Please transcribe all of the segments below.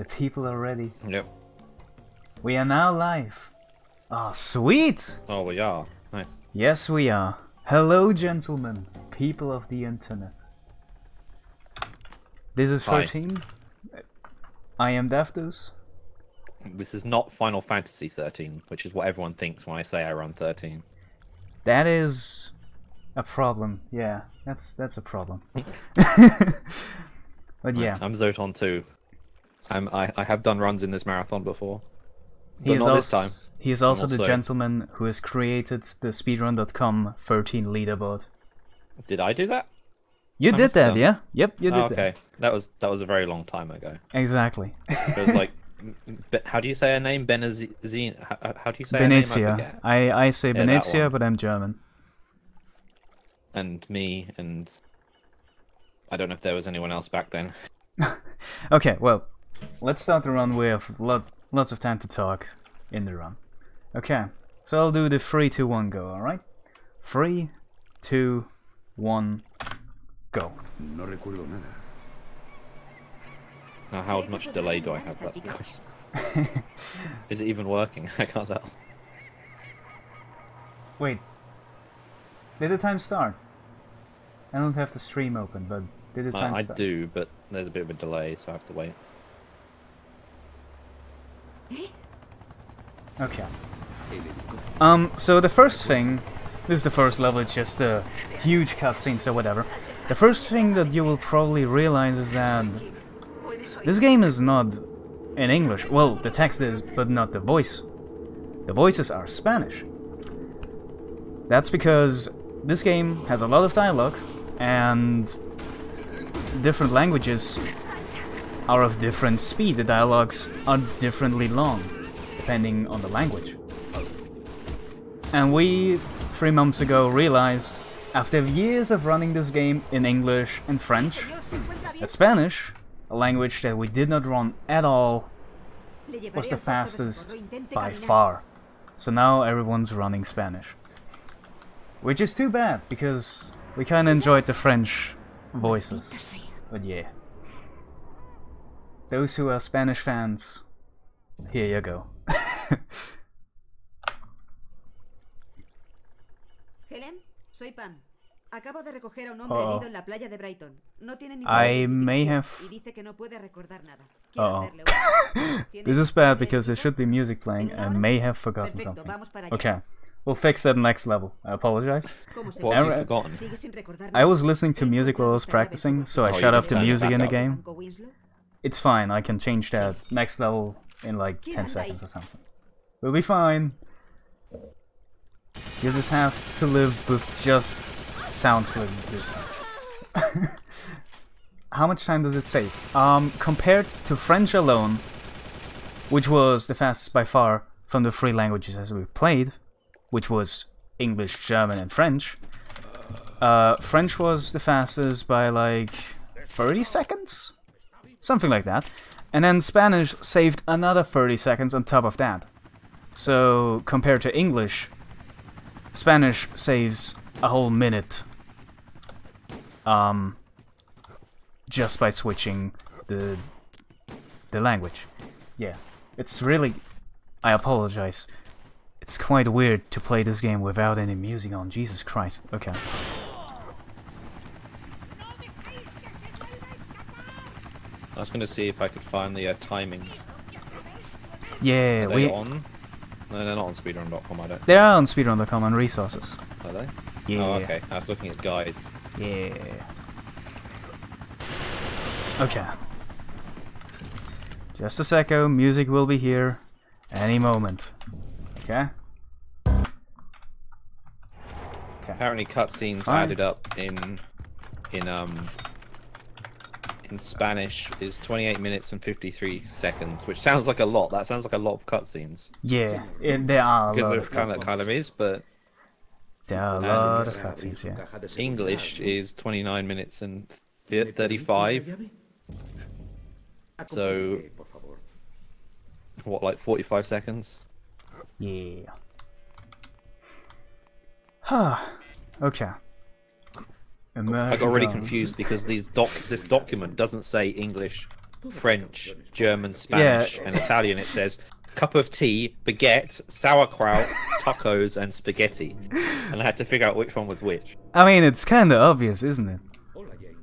The people are ready. Yep. We are now live. Ah, sweet! Oh, we are. Nice. Yes, we are. Hello, gentlemen, people of the internet. This is Hi. 13. I am Davdus. This is not Final Fantasy 13, which is what everyone thinks when I say I run 13. That is a problem. Yeah, that's a problem. But yeah, I'm Zoton too. I have done runs in this marathon before, he but is not also, this time. he is also And the also- gentleman who has created the speedrun.com 13 leaderboard. Did I do that? You I did must have that, done. yeah? Yep, you did Oh, okay. That was a very long time ago. that. Exactly. It was like, how do you say her name? Benazine. How do you say her name? I Benezia. forget. I say Yeah, that Benezia, one. but I'm German. And me, and I don't know if there was anyone else back then. Okay, well, let's start the run. We have lots of time to talk in the run. Okay, so I'll do the 3, 2, 1 go, alright? 3, 2, 1, go. No recuerdo nada. Now, how much delay do I have? That's the question. Is it even working? I can't tell. Wait. Did the time start? I don't have the stream open, but did the time I start? do, but there's a bit of a delay, so I have to wait. Okay. So the first thing, this is the first level, it's just a huge cutscene, so whatever. The first thing that you will probably realize is that this game is not in English. Well, the text is, but not the voice. The voices are Spanish. That's because this game has a lot of dialogue, and different languages are of different speed. The dialogues are differently long, depending on the language. And we, 3 months ago, realized, after years of running this game in English and French, that Spanish, a language that we did not run at all, was the fastest by far. So now everyone's running Spanish. Which is too bad, because we kinda enjoyed the French voices. But yeah. Those who are Spanish fans, here you go. Helen, soy Pam. Acabo de recoger a un hombre herido en la playa de Brighton. No tiene ninguna I may identificación have... y dice que no puede recordar nada. Quiero Uh-oh. hacerle una- ¿Tienes This is bad papel because there ético? should be music playing ¿En and una may hora? have forgotten Perfecto, something. vamos para allá. Okay, we'll fix that next level. I apologize. ¿Cómo se What llama? have you Alright. forgotten? Sigue sin recordar I nada. was listening to He music while I was encontrado practicing, so I Oh, shut you off the turned it music back in the up. game. Banco Winslow. It's fine, I can change that next level in like 10 seconds or something. We'll be fine. You just have to live with just sound clips this time. How much time does it save? Compared to French alone, which was the fastest by far from the 3 languages as we played, which was English, German, and French, French was the fastest by like 30 seconds? Something like that. And then Spanish saved another 30 seconds on top of that. So, compared to English, Spanish saves a whole minute. Just by switching the language. Yeah. It's really... I apologize. It's quite weird to play this game without any music on. Jesus Christ. Okay. I was going to see if I could find the timings. Yeah, Are they we... on? No, they're not on speedrun.com, I don't. They are on speedrun.com and resources. Are they? Yeah. Oh, okay. I was looking at guides. Yeah. Okay. Just a second, music will be here any moment. Okay? Okay. Apparently, cutscenes Fine. added up in Spanish is 28 minutes and 53 seconds, which sounds like a lot. That sounds like a lot of cutscenes. Yeah, there are a Because lot there of kind cutscenes. of is, but There are a lot of cutscenes, yeah. English is 29 minutes and 35. So, what, like 45 seconds? Yeah. Huh. Okay. I got really confused because this document doesn't say English French, German, Spanish, and Italian, it says cup of tea, baguette, sauerkraut, tacos, and spaghetti. And I had to figure out which one was which. I mean, it's kind of obvious, isn't it? Hola, James.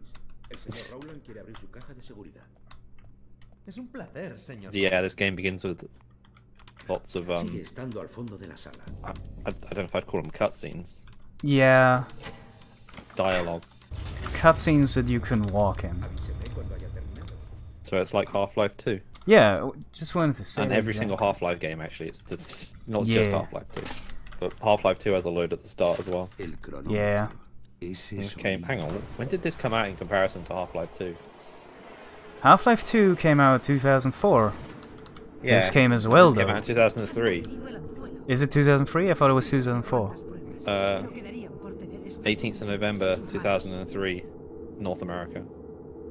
El señor Rowland quiere abrir su caja de seguridad. Es un placer, señor. Yeah, this game begins with lots of Sigue estando al fondo de la sala. I don't know if I'd call them cutscenes. Yeah, Dialogue. cutscenes that you can walk in. Avíseme cuando haya terminado. So it's like Half-Life 2. Yeah, just wanted to say And that every single exact- Half-Life game, actually. It's just, not just Yeah. Half-Life 2. But Half-Life 2 has a load at the start as well. El cronómetro. Yeah. Es eso. Okay, hang on. When did this come out in comparison to Half-Life 2? Half-Life 2 came out 2004. This came as well, This came though. out in 2003. Is it 2003? I thought it was 2004. 18th of November 2003, North America.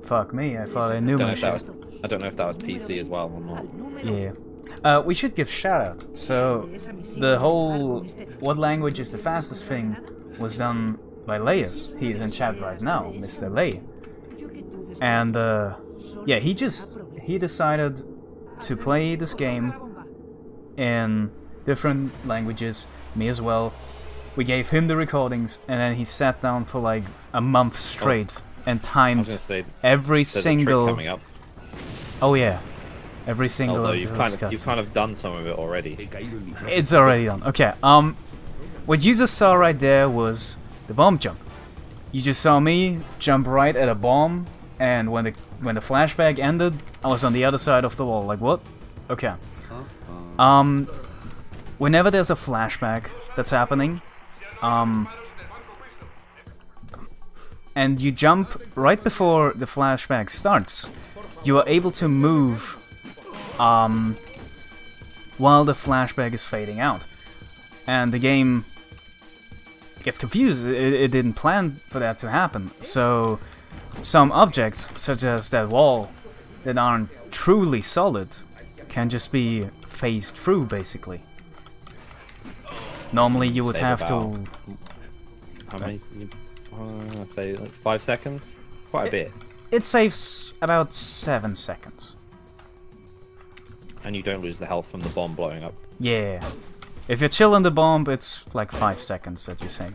Fuck me, I thought I knew my shit. I don't know if that was PC as well or not. Yeah. We should give shoutouts. So, the whole what language is the fastest thing was done by Leias. He is in chat right now, Mr. Leia. And, yeah, he decided to play this game in different languages, me as well. We gave him the recordings, and then he sat down for like a month straight and I was timed gonna say, every there's a trick single. coming up. Oh yeah, every single. Although of you've those kind of cutscenes. done some of it already. It's already done. Okay. What you just saw right there was the bomb jump. You just saw me jump right at a bomb, and when the flashback ended, I was on the other side of the wall. Like what? Okay. Whenever there's a flashback that's happening, and you jump right before the flashback starts, you are able to move while the flashback is fading out. And the game gets confused. It didn't plan for that to happen. So some objects, such as that wall, that aren't truly solid, can just be phased through, basically. Normally you would Save have about- to... How many? I'd say like 5 seconds. Quite a bit. It saves about 7 seconds. And you don't lose the health from the bomb blowing up. Yeah. If you're chilling the bomb, it's like 5 seconds that you save.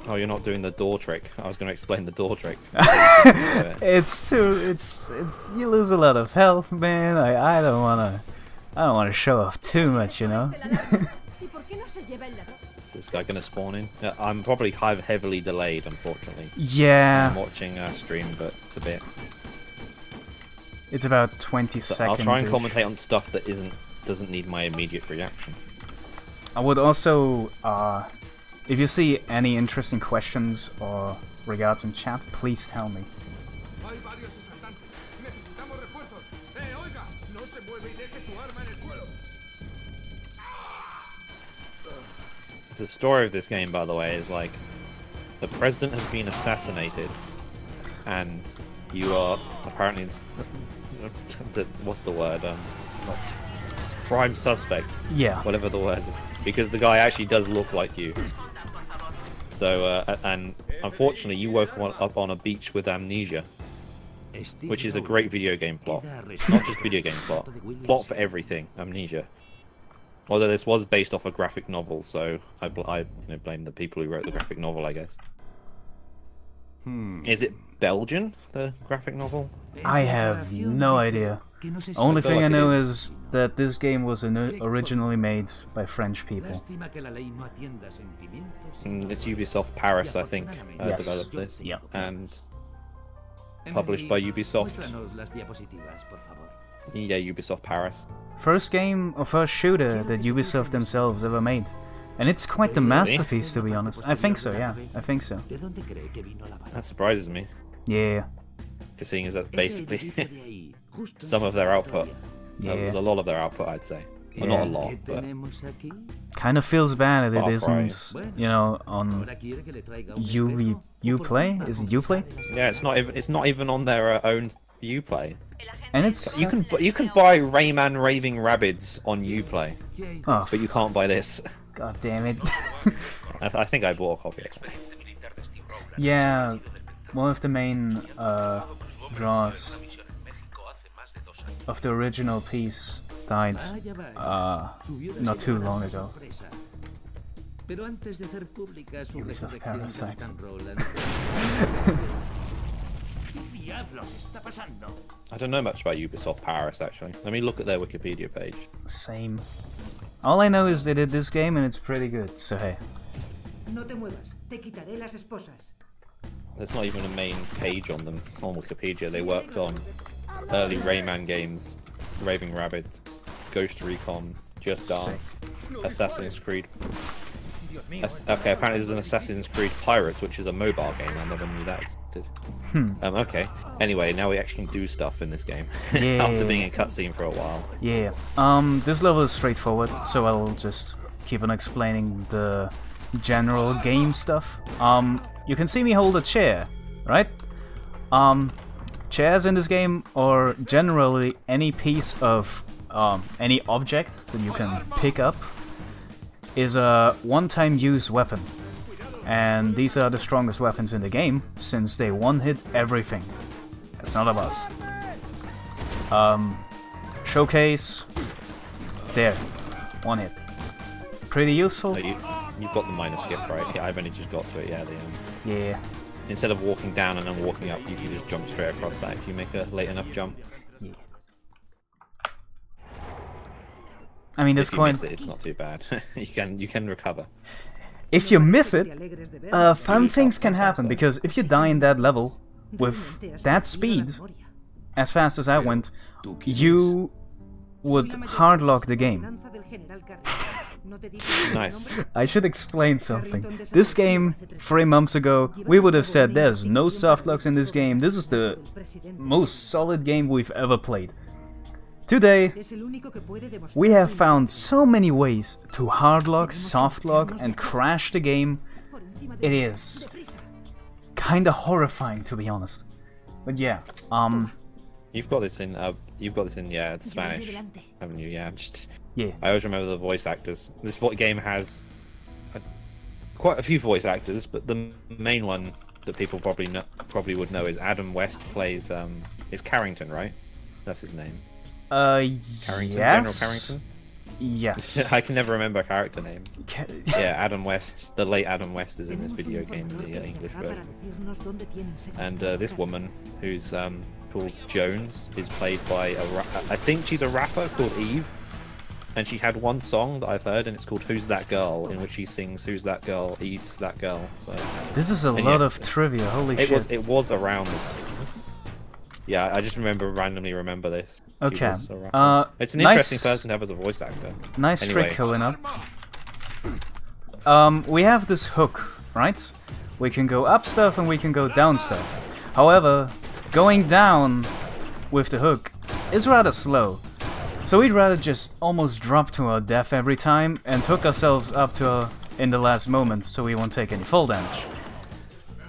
Oh, you're not doing the door trick. I was going to explain the door trick. You lose a lot of health, man. I don't wanna show off too much, you know. Is this guy going to spawn in? Yeah, I'm probably heavily delayed, unfortunately. Yeah, I'm watching a stream, but it's a bit. it's about 20 So seconds. I'll try and commentate on stuff that doesn't need my immediate reaction. I would also, if you see any interesting questions or regards in chat, please tell me. Hay varios asaltantes. Necesitamos refuerzos. Oiga, no se mueve y deje su arma en el suelo. The story of this game, by the way, is like the president has been assassinated, and you are apparently what's the word? Prime suspect. Yeah. Whatever the word is, because the guy actually does look like you. So, and unfortunately, you woke up on a beach with amnesia, which is a great video game plot. Not just video game plot. Plot for everything. Amnesia. Although this was based off a graphic novel, so I blame the people who wrote the graphic novel, I guess. Is it Belgian, the graphic novel? I have no idea. Only feel thing like I it know is. is that this game was originally made by French people. It's Ubisoft Paris, I think, Yes. developed this. Yeah. And published by Ubisoft. Yeah, Ubisoft Paris. First game or first shooter that Ubisoft themselves ever made. And it's quite the masterpiece, to be honest. I think so, yeah. I think so. That surprises me, Yeah. because seeing as that's basically some of their output. Yeah. There's a lot of their output, I'd say. Well, not a lot, but Kind of feels bad that Far it Cry. isn't, you know, on Uplay? Is it Uplay? yeah, it's not even on their own Uplay. And it's... You can buy Rayman Raving Rabbids on Uplay, Oh, but you can't buy this. god damn it. I think I bought a copy of it. Yeah, one of the main draws of the original piece died not too long ago. Pero antes de hacer pública su Ubisoft recolección de Parasite. Capitán Roland. ¿Qué diablos está pasando? I don't know much about Ubisoft Paris, actually. Let me look at their Wikipedia page. Same. All I know is they did this game and it's pretty good, so hey. No te muevas, te quitaré las esposas. There's not even a main page on them on Wikipedia. They worked on early Rayman games, Raving Rabbids, Ghost Recon, Just Dance, Assassin's Creed. Okay, apparently there's an Assassin's Creed Pirates, which is a mobile game. I never knew that existed. Okay. Anyway, now we actually can do stuff in this game Yeah. after being in cutscene for a while. Yeah. This level is straightforward, so I'll just keep on explaining the general game stuff. You can see me hold a chair, right? Chairs in this game, or generally any piece of any object that you can pick up, is a one-time use weapon. And these are the strongest weapons in the game, since they one-hit everything. That's not a boss. Showcase. There. One hit. Pretty useful. No, you've got the minor skip, right? Yeah, I've only just got to it, yeah. Yeah. Instead of walking down and then walking up, you can just jump straight across that if you make a late enough jump. Yeah. I mean, this If you coin. miss it, it's not too bad. you can recover. If you miss it, fun things can happen, because if you die in that level with that speed, as fast as I went, you would hardlock the game. Nice. I should explain something. This game, 3 months ago, we would have said there's no softlocks in this game, this is the most solid game we've ever played. Today, we have found so many ways to hardlock, softlock, and crash the game. It is kinda horrifying, to be honest. But yeah, You've got this in yeah, it's Spanish, haven't you? Yeah, yeah. I always remember the voice actors. This game has quite a few voice actors, but the main one that people probably would know is Adam West plays is Carrington, right? That's his name. Carrington, Yes. General Carrington. Yes. I can never remember character names. Yeah, Adam West, the late Adam West, is in this video game in the English version. And this woman, who's called Jones, is played by I think she's a rapper called Eve. And she had one song that I've heard, and it's called "Who's That Girl," in which she sings "Who's that girl?" Eve's that girl. So This is a and lot yes, of trivia. Holy shit! it was around. Yeah, I just randomly remember this. She Okay. was a rapper. It's an nice- interesting person to have as a voice actor. Nice Anyway. trick, Helena. We have this hook, right? We can go up stuff and we can go down stuff. However, going down with the hook is rather slow. So we'd rather just almost drop to our death every time and hook ourselves up to in the last moment so we won't take any fall damage.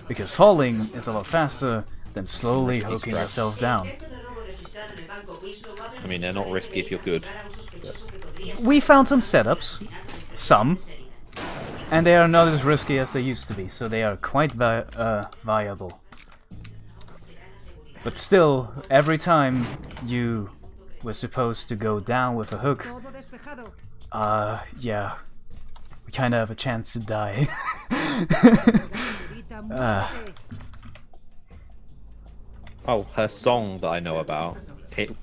Because falling is a lot faster than slowly Risky hooking stress. yourself down. I mean, they're not risky if you're good. We found some setups. Some. And they are not as risky as they used to be, so they are quite viable. But still, every time you were supposed to go down with a hook, yeah, we kinda have a chance to die. Oh, her song that I know about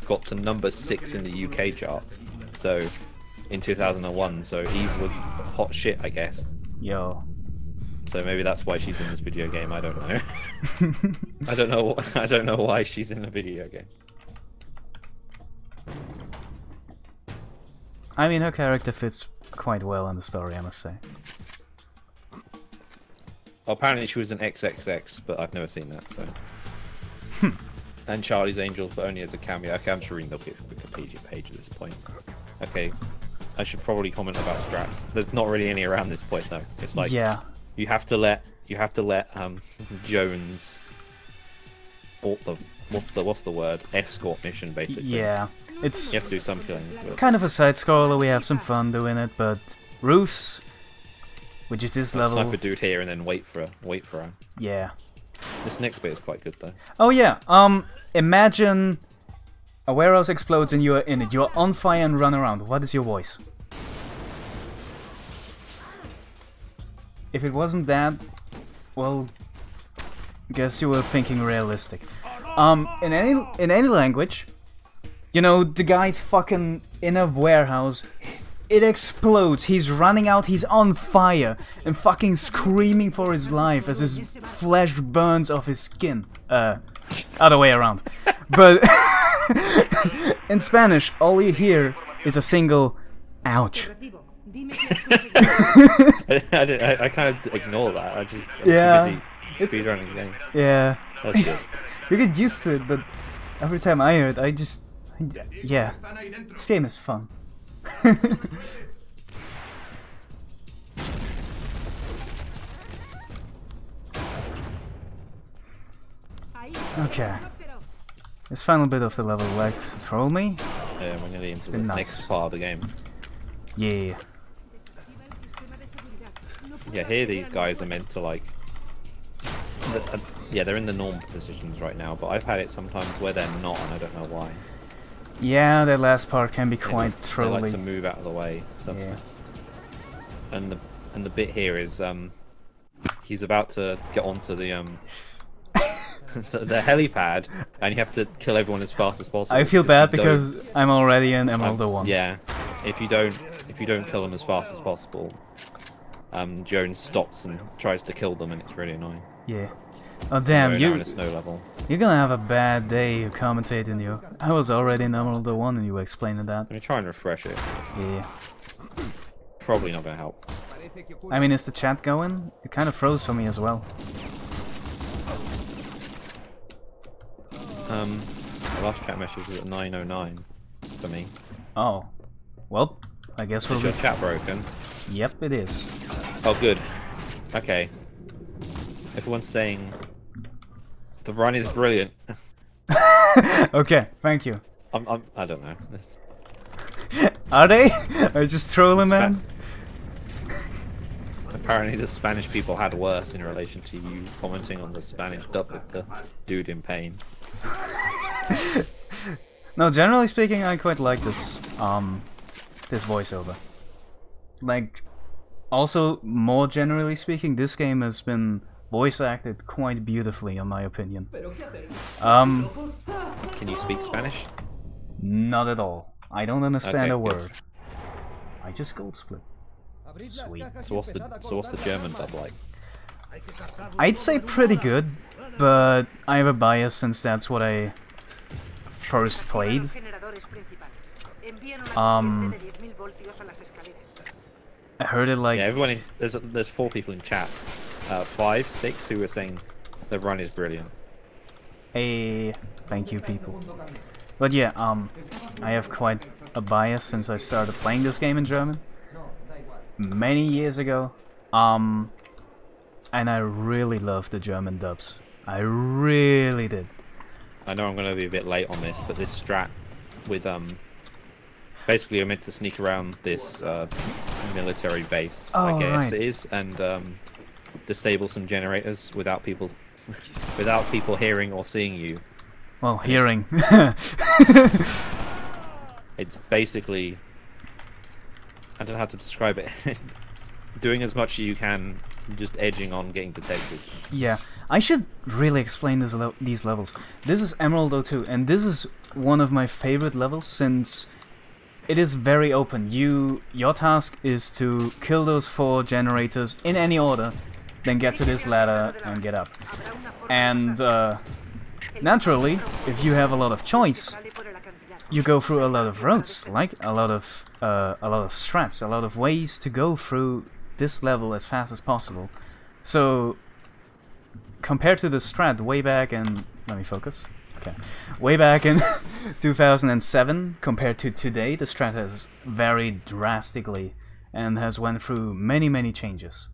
got to number 6 in the UK charts. So, in 2001. So Eve was hot shit, I guess. Yo. So maybe that's why she's in this video game. I don't know. I don't know. I don't know why she's in a video game. I mean, her character fits quite well in the story, I must say. Apparently she was an XXX, but I've never seen that. So. And Charlie's Angels, but only as a cameo. Okay, I'm just reading the Wikipedia page at this point. Okay, I should probably comment about strats. There's not really any around this point though. It's like yeah, you have to let Jones or the what's the word, escort mission basically. yeah. It's You have to do some killing. But kind of a side scroller. We have some fun doing it, but Roos, which is this level, snipe a dude here and then wait for her. yeah. This next bit is quite good though. Oh yeah. Imagine A warehouse explodes and you are in it. You are on fire and run around. What is your voice? If it wasn't that, well, guess you were thinking realistic. In any language, you know, the guy's fucking in a warehouse. It explodes. He's running out. He's on fire and fucking screaming for his life as his flesh burns off his skin. Other way around. But in Spanish, all you hear is a single "ouch." I kind of ignore that. I'm too busy speedrunning the game. Yeah. That's good. You get used to it, but every time I hear it, yeah, this game is fun. Okay. This final bit of the level likes to troll me. Yeah, we're nearly into the Nice. next part of the game. Yeah. Yeah, here these guys are meant to like... yeah, they're in the normal positions right now, but I've had it sometimes where they're not, and I don't know why. Yeah, that last part can be quite They trolly. like to move out of the way. Sometimes. Yeah. And the bit here is he's about to get onto the the helipad, and you have to kill everyone as fast as possible. I feel bad if you because I'm already in Emerald don't- 1. Yeah, if you don't kill them as fast as possible, Jones stops and tries to kill them, and it's really annoying. Yeah. Oh damn, We're now in a snow level. you're gonna have a bad day commentating you. I was already in Emerald 1 and you were explaining that. Let me try and refresh it. Yeah. Probably not gonna help. I mean, is the chat going? It kind of froze for me as well. The last chat message was at 9:09 for me. Oh. Well, I guess we'll Is be... your chat broken? Yep, it is. Oh, good. Okay. Everyone's saying the run is brilliant. Okay, thank you. I don't know. Are they? I just trolling, man. Apparently the Spanish people had worse in relation to you commenting on the Spanish dub of the dude in pain. No, generally speaking, I quite like this this voiceover. Like, also, more generally speaking, this game has been voice acted quite beautifully, in my opinion. Can you speak Spanish? Not at all. I don't understand Okay, a good. word. I just gold split. Sweet. So what's the German dub like? I'd say pretty good, but I have a bias since that's what I first played. I heard it like... Yeah, everyone there's 4 people in chat. 5, 6 who are saying the run is brilliant. Hey, thank you, people. But yeah, I have quite a bias since I started playing this game in German many years ago. And I really love the German dubs. I really did. I know I'm going to be a bit late on this, but this strat with basically you're meant to sneak around this military base, Oh, I guess right. it is, and disable some generators without people hearing or seeing you. Well, hearing. It's basically, I don't know how to describe it. Doing as much as you can, just edging on getting detected. Yeah, I should really explain these levels. This is Emerald 02, and this is one of my favorite levels since it is very open. Your task is to kill those 4 generators in any order, then get to this ladder and get up. And naturally, if you have a lot of choice, you go through a lot of roads, like a lot of strats, a lot of ways to go through this level as fast as possible. So compared to the strat way back in, let me focus. Okay, way back in 2007 compared to today, the strat has varied drastically and has went through many changes.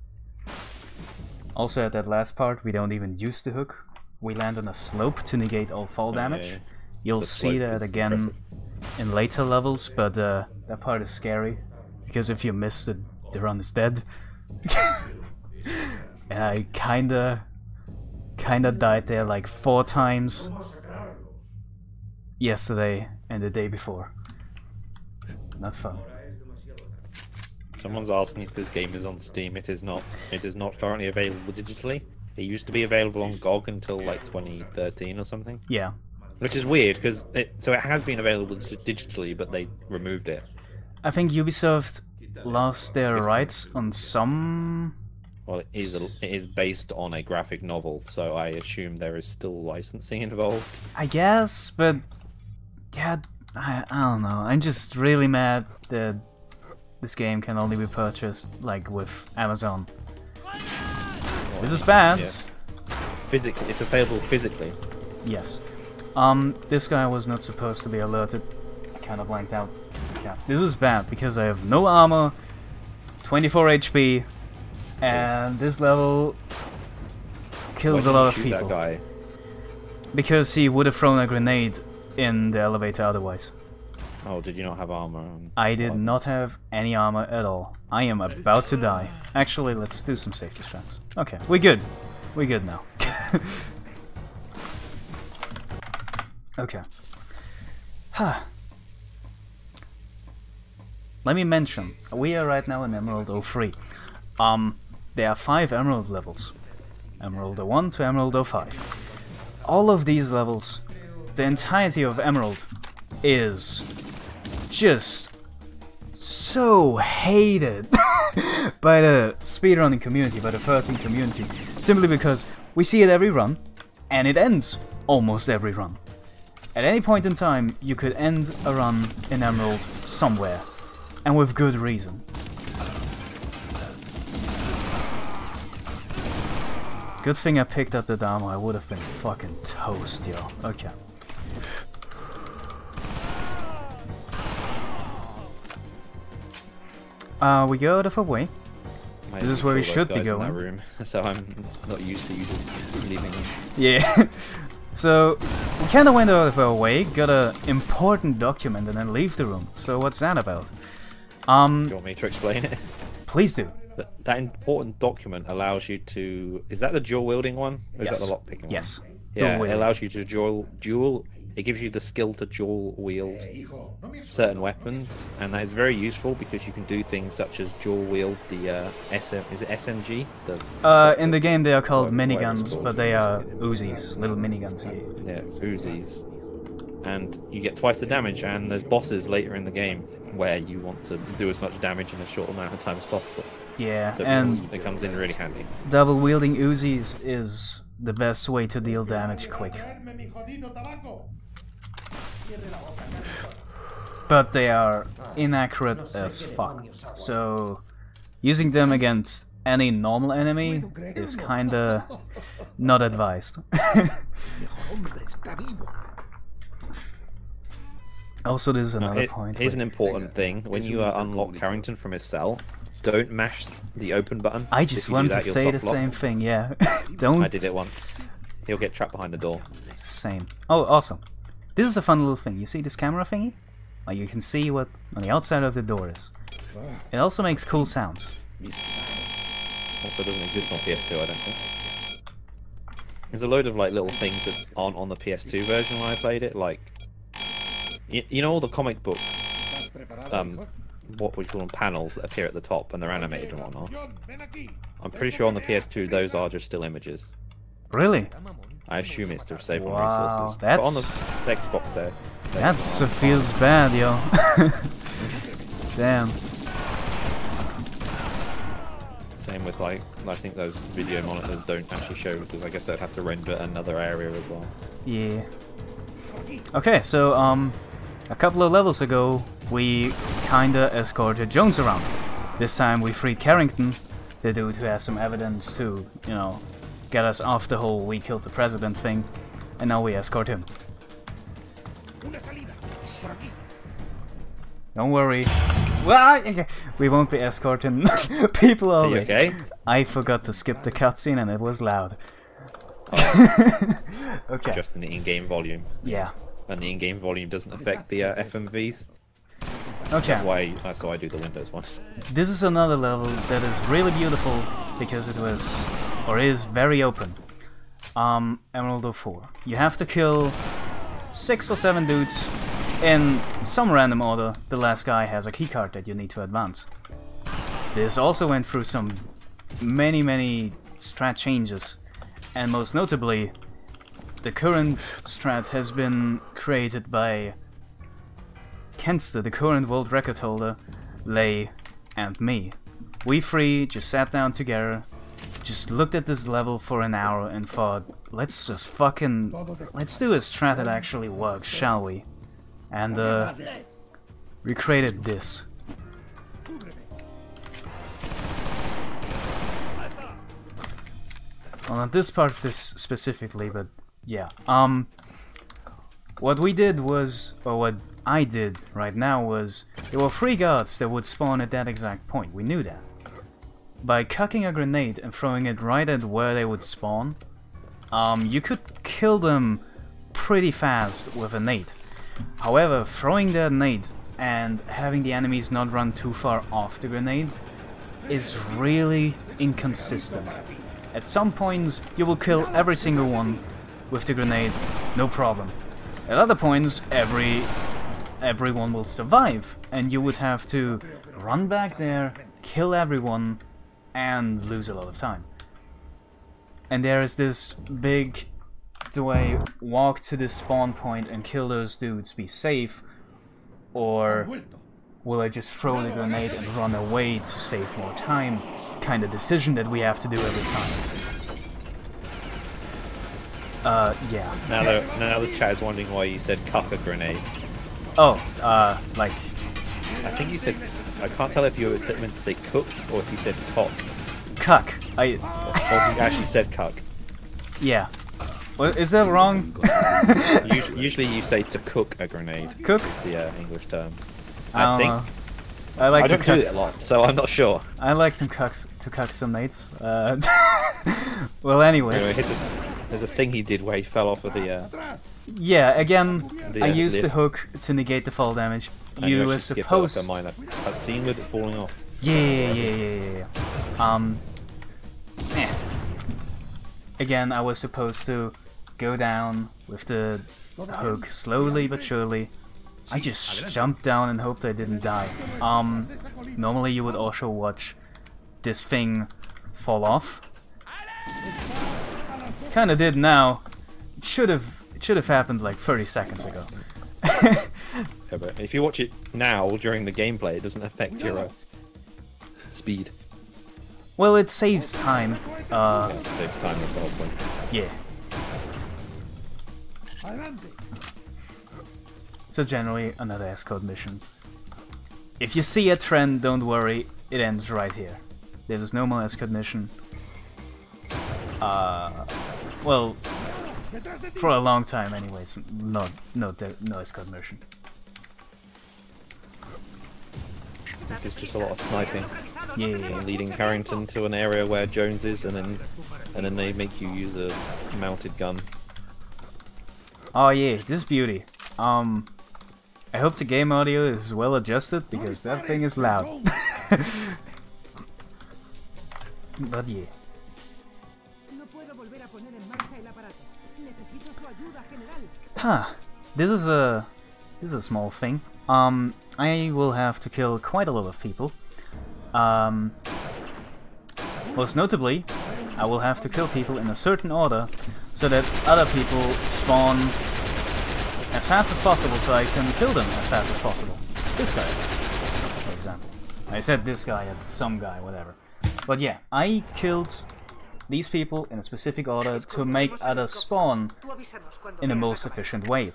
Also at that last part, we don't even use the hook. We land on a slope to negate all fall damage. Yeah. You'll The see slope that is again impressive. in later levels, but that part is scary because if you miss it, the run is dead. And I kinda died there like 4 times yesterday, and the day before. Not fun. Someone's asking if this game is on Steam. It is not. It is not currently available digitally. It used to be available on GOG until like 2013 or something. Yeah. Which is weird because it has been available digitally, but they removed it. I think Ubisoft lost their rights on some. Well, it is based on a graphic novel, so I assume there is still licensing involved. I guess, but yeah, I don't know. I'm just really mad that this game can only be purchased like with Amazon. This is bad. Yeah. Physically, it's available physically. Yes. This guy was not supposed to be alerted. I kind of blanked out. Yeah. This is bad because I have no armor, 24 HP, and this level kills a lot of people. That guy? Because he would have thrown a grenade in the elevator otherwise. Oh, did you not have armor? I did not have any armor at all. I am about to die. Actually, let's do some safety strats. Okay, we're good. We're good now. Okay. Huh. Let me mention, we are right now in Emerald 03. There are 5 Emerald levels. Emerald 01 to Emerald 05. All of these levels, the entirety of Emerald, is just so hated by the speedrunning community, by the 13 community, simply because we see it every run, and it ends almost every run. At any point in time, you could end a run in Emerald somewhere, and with good reason. Good thing I picked up the damo, I would have been fucking toast, yo. Okay. We go a different way. This is where we should be going. In that room, so I'm not used to you just leaving them. Yeah. So, we kinda went out of our way, got an important document, and then leave the room. So what's that about? Do you want me to explain it? Please do. That important document allows you to... Is that the dual wielding one? Or Yes. is that the lockpicking one? Yes. Yeah, it allows you to dual... It gives you the skill to dual wield certain weapons, and that is very useful because you can do things such as dual wield the is it SMG? In the game they are called miniguns, but they are Uzis, little miniguns. Yeah, Uzis. And you get twice the damage, and there's bosses later in the game where you want to do as much damage in a short amount of time as possible. Yeah, so and it comes in really handy. Double wielding Uzis is the best way to deal damage quick. But they are inaccurate as fuck, so using them against any normal enemy is kinda not advised. Also, there's another point. Here's an important thing: when you unlock Carrington from his cell, don't mash the open button. I just wanted to say the same thing. Yeah, don't. I did it once. He'll get trapped behind the door. Same. Oh, awesome! This is a fun little thing. You see this camera thingy? Like you can see what on the outside of the door is. It also makes cool sounds. Also doesn't exist on PS2, I don't think. There's a load of like little things that aren't on the PS2 version when I played it, like you know all the comic book what we call them, panels that appear at the top and they're animated and whatnot. I'm pretty sure on the PS2 those are just still images. Really? I assume it's to save on Wow, resources. that's... But on the Xbox there. That feels bad, yo. Damn. Same with like, I think those video monitors don't actually show because I guess they'd have to render another area as well. Yeah. Okay, so a couple of levels ago we kinda escorted Jones around. This time we freed Carrington, the dude who has some evidence to, you know, get us off the whole we killed the president thing, and now we escort him. Don't worry. We won't be escorting people all the way. Okay? I forgot to skip the cutscene and it was loud. Oh. Okay. Just in the in-game volume. Yeah. And the in-game volume doesn't affect the FMVs. Okay. That's why I do the Windows one. This is another level that is really beautiful because it was, or is, very open. Emerald 04. You have to kill 6 or 7 dudes in some random order, the last guy has a keycard that you need to advance. This also went through some many strat changes, and most notably, the current strat has been created by Kenster, the current world record holder, Lei, and me. We three just sat down together, just looked at this level for an hour and thought, let's do a strat that actually works, shall we? And we created this. Well, not this part specifically, but yeah. What we did was, or what I did right now was, there were 3 guards that would spawn at that exact point. We knew that. By cocking a grenade and throwing it right at where they would spawn, you could kill them pretty fast with a nade. However, throwing that nade and having the enemies not run too far off the grenade is really inconsistent. At some points, you will kill every single one with the grenade, no problem. At other points, everyone will survive, and you would have to run back there, kill everyone, and lose a lot of time. And there is this big, do I walk to this spawn point and kill those dudes, be safe, or will I just throw the grenade and run away to save more time? Kind of decision that we have to do every time. Yeah. Now the chat is wondering why you said cock a grenade. Oh, like... I think you said... I can't tell if you meant to say cook or if you said cock. Cuck. Or if you actually said cuck. Yeah. Well, is that wrong? Usually you say to cook a grenade. Cook? Is the English term. I think. I like I to don't do it a lot, so I'm not sure. I like to cuck some mates. Well, anyway. There's a thing he did where he fell off of the... Yeah, again, I used lift. the hook to negate the fall damage. And You were actually supposed... skip like a minor cutscene with it falling off. Yeah. Again, I was supposed to go down with the hook slowly but surely. I just jumped down and hoped I didn't die. Normally you would also watch this thing fall off. Kinda did now. It should have happened like 30 seconds ago. Yeah, but if you watch it now during the gameplay, it doesn't affect your speed. Well, it saves time. Yeah, it saves time, that's the whole point. Yeah. So generally another escort mission. If you see a trend, don't worry, it ends right here. There's no more escort mission. Well, for a long time anyways, no escort mission. This is just a lot of sniping. Yeah. And leading Carrington to an area where Jones is, and then they make you use a mounted gun. Oh yeah, this beauty. I hope the game audio is well adjusted because that thing is loud. But yeah. Huh. This is a small thing. I will have to kill quite a lot of people. Most notably, I will have to kill people in a certain order so that other people spawn as fast as possible so I can kill them as fast as possible. This guy, for example. I said this guy, some guy, whatever. But yeah, I killed these people in a specific order to make others spawn in the most efficient way.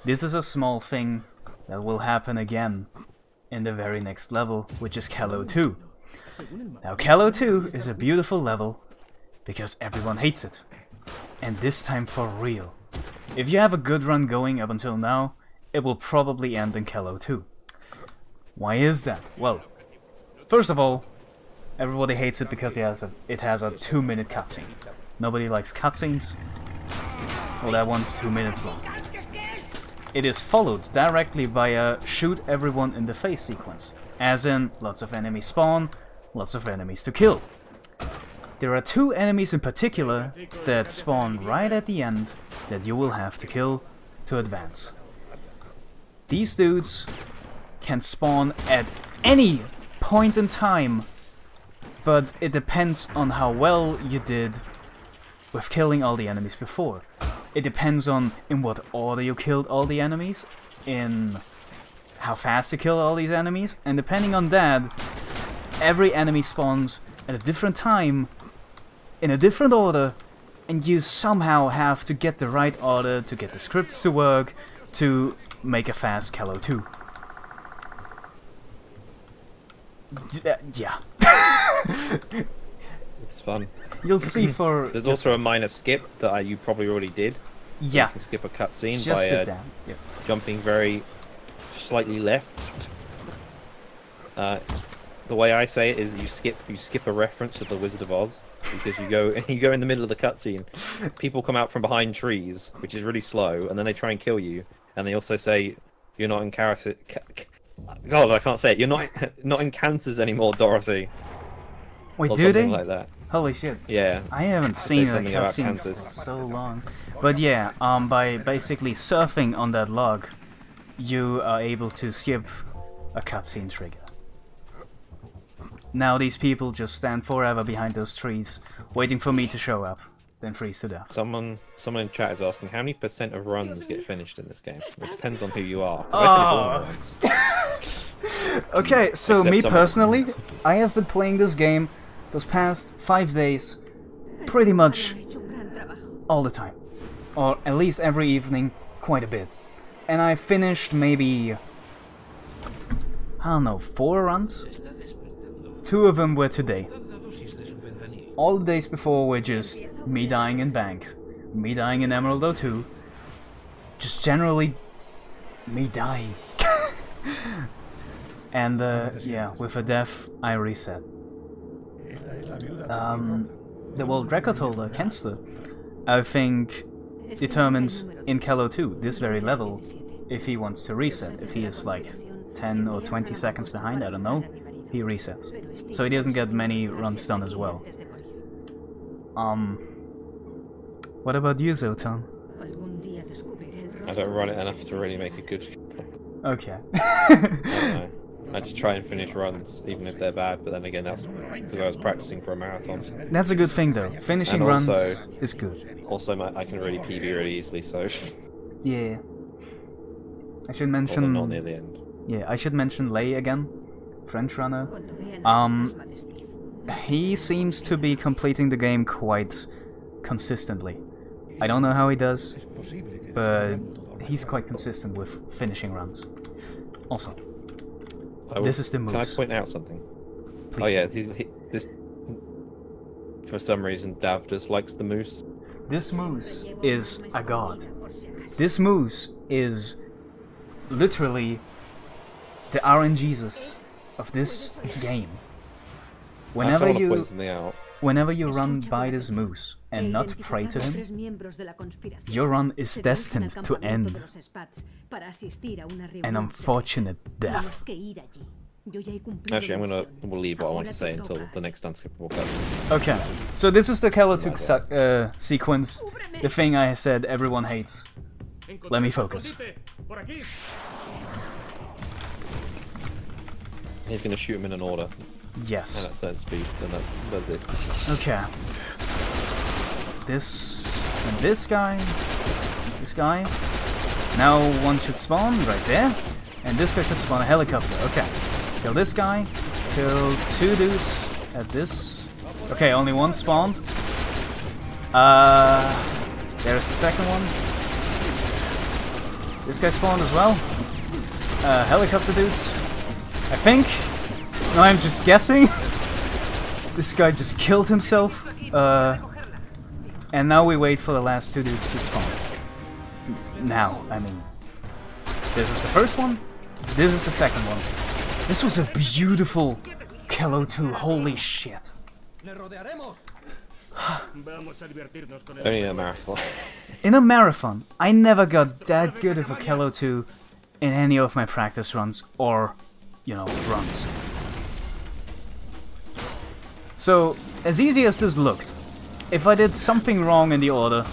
This is a small thing that will happen again in the very next level, which is XIII. Now XIII is a beautiful level because everyone hates it. And this time for real. If you have a good run going up until now, it will probably end in XIII. Why is that? Well, first of all, everybody hates it because it has a 2-minute cutscene. Nobody likes cutscenes. Well, that one's 2 minutes long. It is followed directly by a shoot everyone in the face sequence. As in, lots of enemies spawn, lots of enemies to kill. There are 2 enemies in particular that spawn right at the end that you will have to kill to advance. these dudes can spawn at any point in time, but it depends on how well you did with killing all the enemies before. It depends on in what order you killed all the enemies, in how fast you kill all these enemies, and depending on that, every enemy spawns at a different time, in a different order, and you somehow have to get the right order to get the scripts to work to make a fast Calo 2. Yeah. It's fun. You'll see for... There's also a minor skip that you probably already did. Yeah. You can skip a cutscene Just did by that. Yep. jumping very slightly left. The way I say it is you skip a reference to the Wizard of Oz, because you go in the middle of the cutscene. People come out from behind trees, which is really slow, and then they try and kill you. And they also say you're not in character. God, I can't say it. You're not in Kansas anymore, Dorothy. Wait, Or do something they? like that. Holy shit. Yeah. I haven't seen a something about cutscene for Kansas. so long. But yeah, by basically surfing on that log, you are able to skip a cutscene trigger. Now these people just stand forever behind those trees, waiting for me to show up, then freeze to death. Someone in chat is asking how many % of runs get finished in this game. It depends on who you are. 'Cause I finish all my runs. Okay, so Except me some- personally, I have been playing this game those past 5 days, pretty much all the time. Or at least every evening, quite a bit. And I finished maybe, I don't know, 4 runs? 2 of them were today. All the days before were just me dying in Bank, me dying in Emerald 02, just generally me dying. And yeah, with a death, I reset. The world record holder, Kenster, I think, determines in Calo 2, this very level, if he wants to reset. If he is like 10 or 20 seconds behind, I don't know, he resets. So he doesn't get many runs done as well. What about you, Zotan? I don't run it enough to really make a good. Okay. I don't know. I just try and finish runs, even if they're bad. But then again, that's because I was practicing for a marathon. That's a good thing, though. Finishing And runs also- is good. Also, I can really PB really easily, so Yeah. I should although mention. not near the end. Yeah, I should mention Lei again, French runner. He seems to be completing the game quite consistently. I don't know how he does, but he's quite consistent with finishing runs. Also, this is the moose. Can I point out something? Please. Oh yeah, this. For some reason, Davdus likes the moose. This moose is a god. This moose is literally the RNGesus of this game. I want to point something out. Whenever you run by this moose and not pray to him, your run is destined to end an unfortunate death. Actually, we'll leave what I want to say until the next unskippable cut. Okay, so this is the Calo 2 sequence, the thing I said everyone hates. Let me focus. He's gonna shoot him in an order, Yes. and at certain speed, and that's it. Okay. This and this guy. This guy. Now one should spawn right there. And this guy should spawn a helicopter. Okay. Kill this guy. Kill 2 dudes at this. Okay, only one spawned. There's the second one. This guy spawned as well. Helicopter dudes. I think. No, I'm just guessing. This guy just killed himself. And now we wait for the last 2 dudes to spawn. Now, I mean. This is the first one. This is the second one. This was a beautiful Calo 2. Holy shit. Only a marathon. In a marathon, I never got that good of a Calo 2 in any of my practice runs or, you know, runs. So, as easy as this looked, if I did something wrong in the order,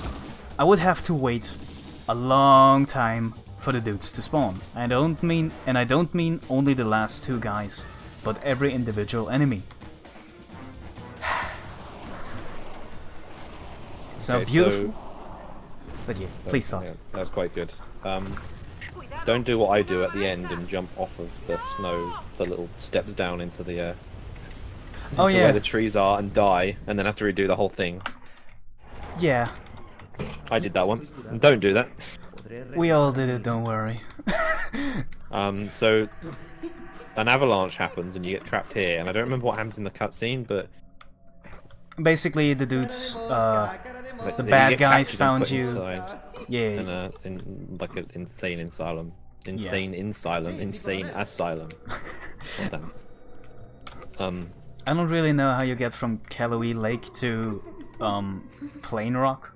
I would have to wait a long time for the dudes to spawn. I don't mean only the last 2 guys, but every individual enemy. It's so beautiful. But yeah, please stop. Yeah, that's quite good. Don't do what I do at the end and jump off of the snow, the little steps down into the oh yeah, where the trees are, and die, and then have to redo the whole thing. Yeah. I did that once. Don't do that. We all did it, don't worry. So an avalanche happens and you get trapped here, and I don't remember what happens in the cutscene, but basically the dudes, the you bad get guys captured and found put you. inside Yeah. in like an insane asylum. Insane asylum. Oh, damn. I don't really know how you get from Calloway Lake to Plain Rock.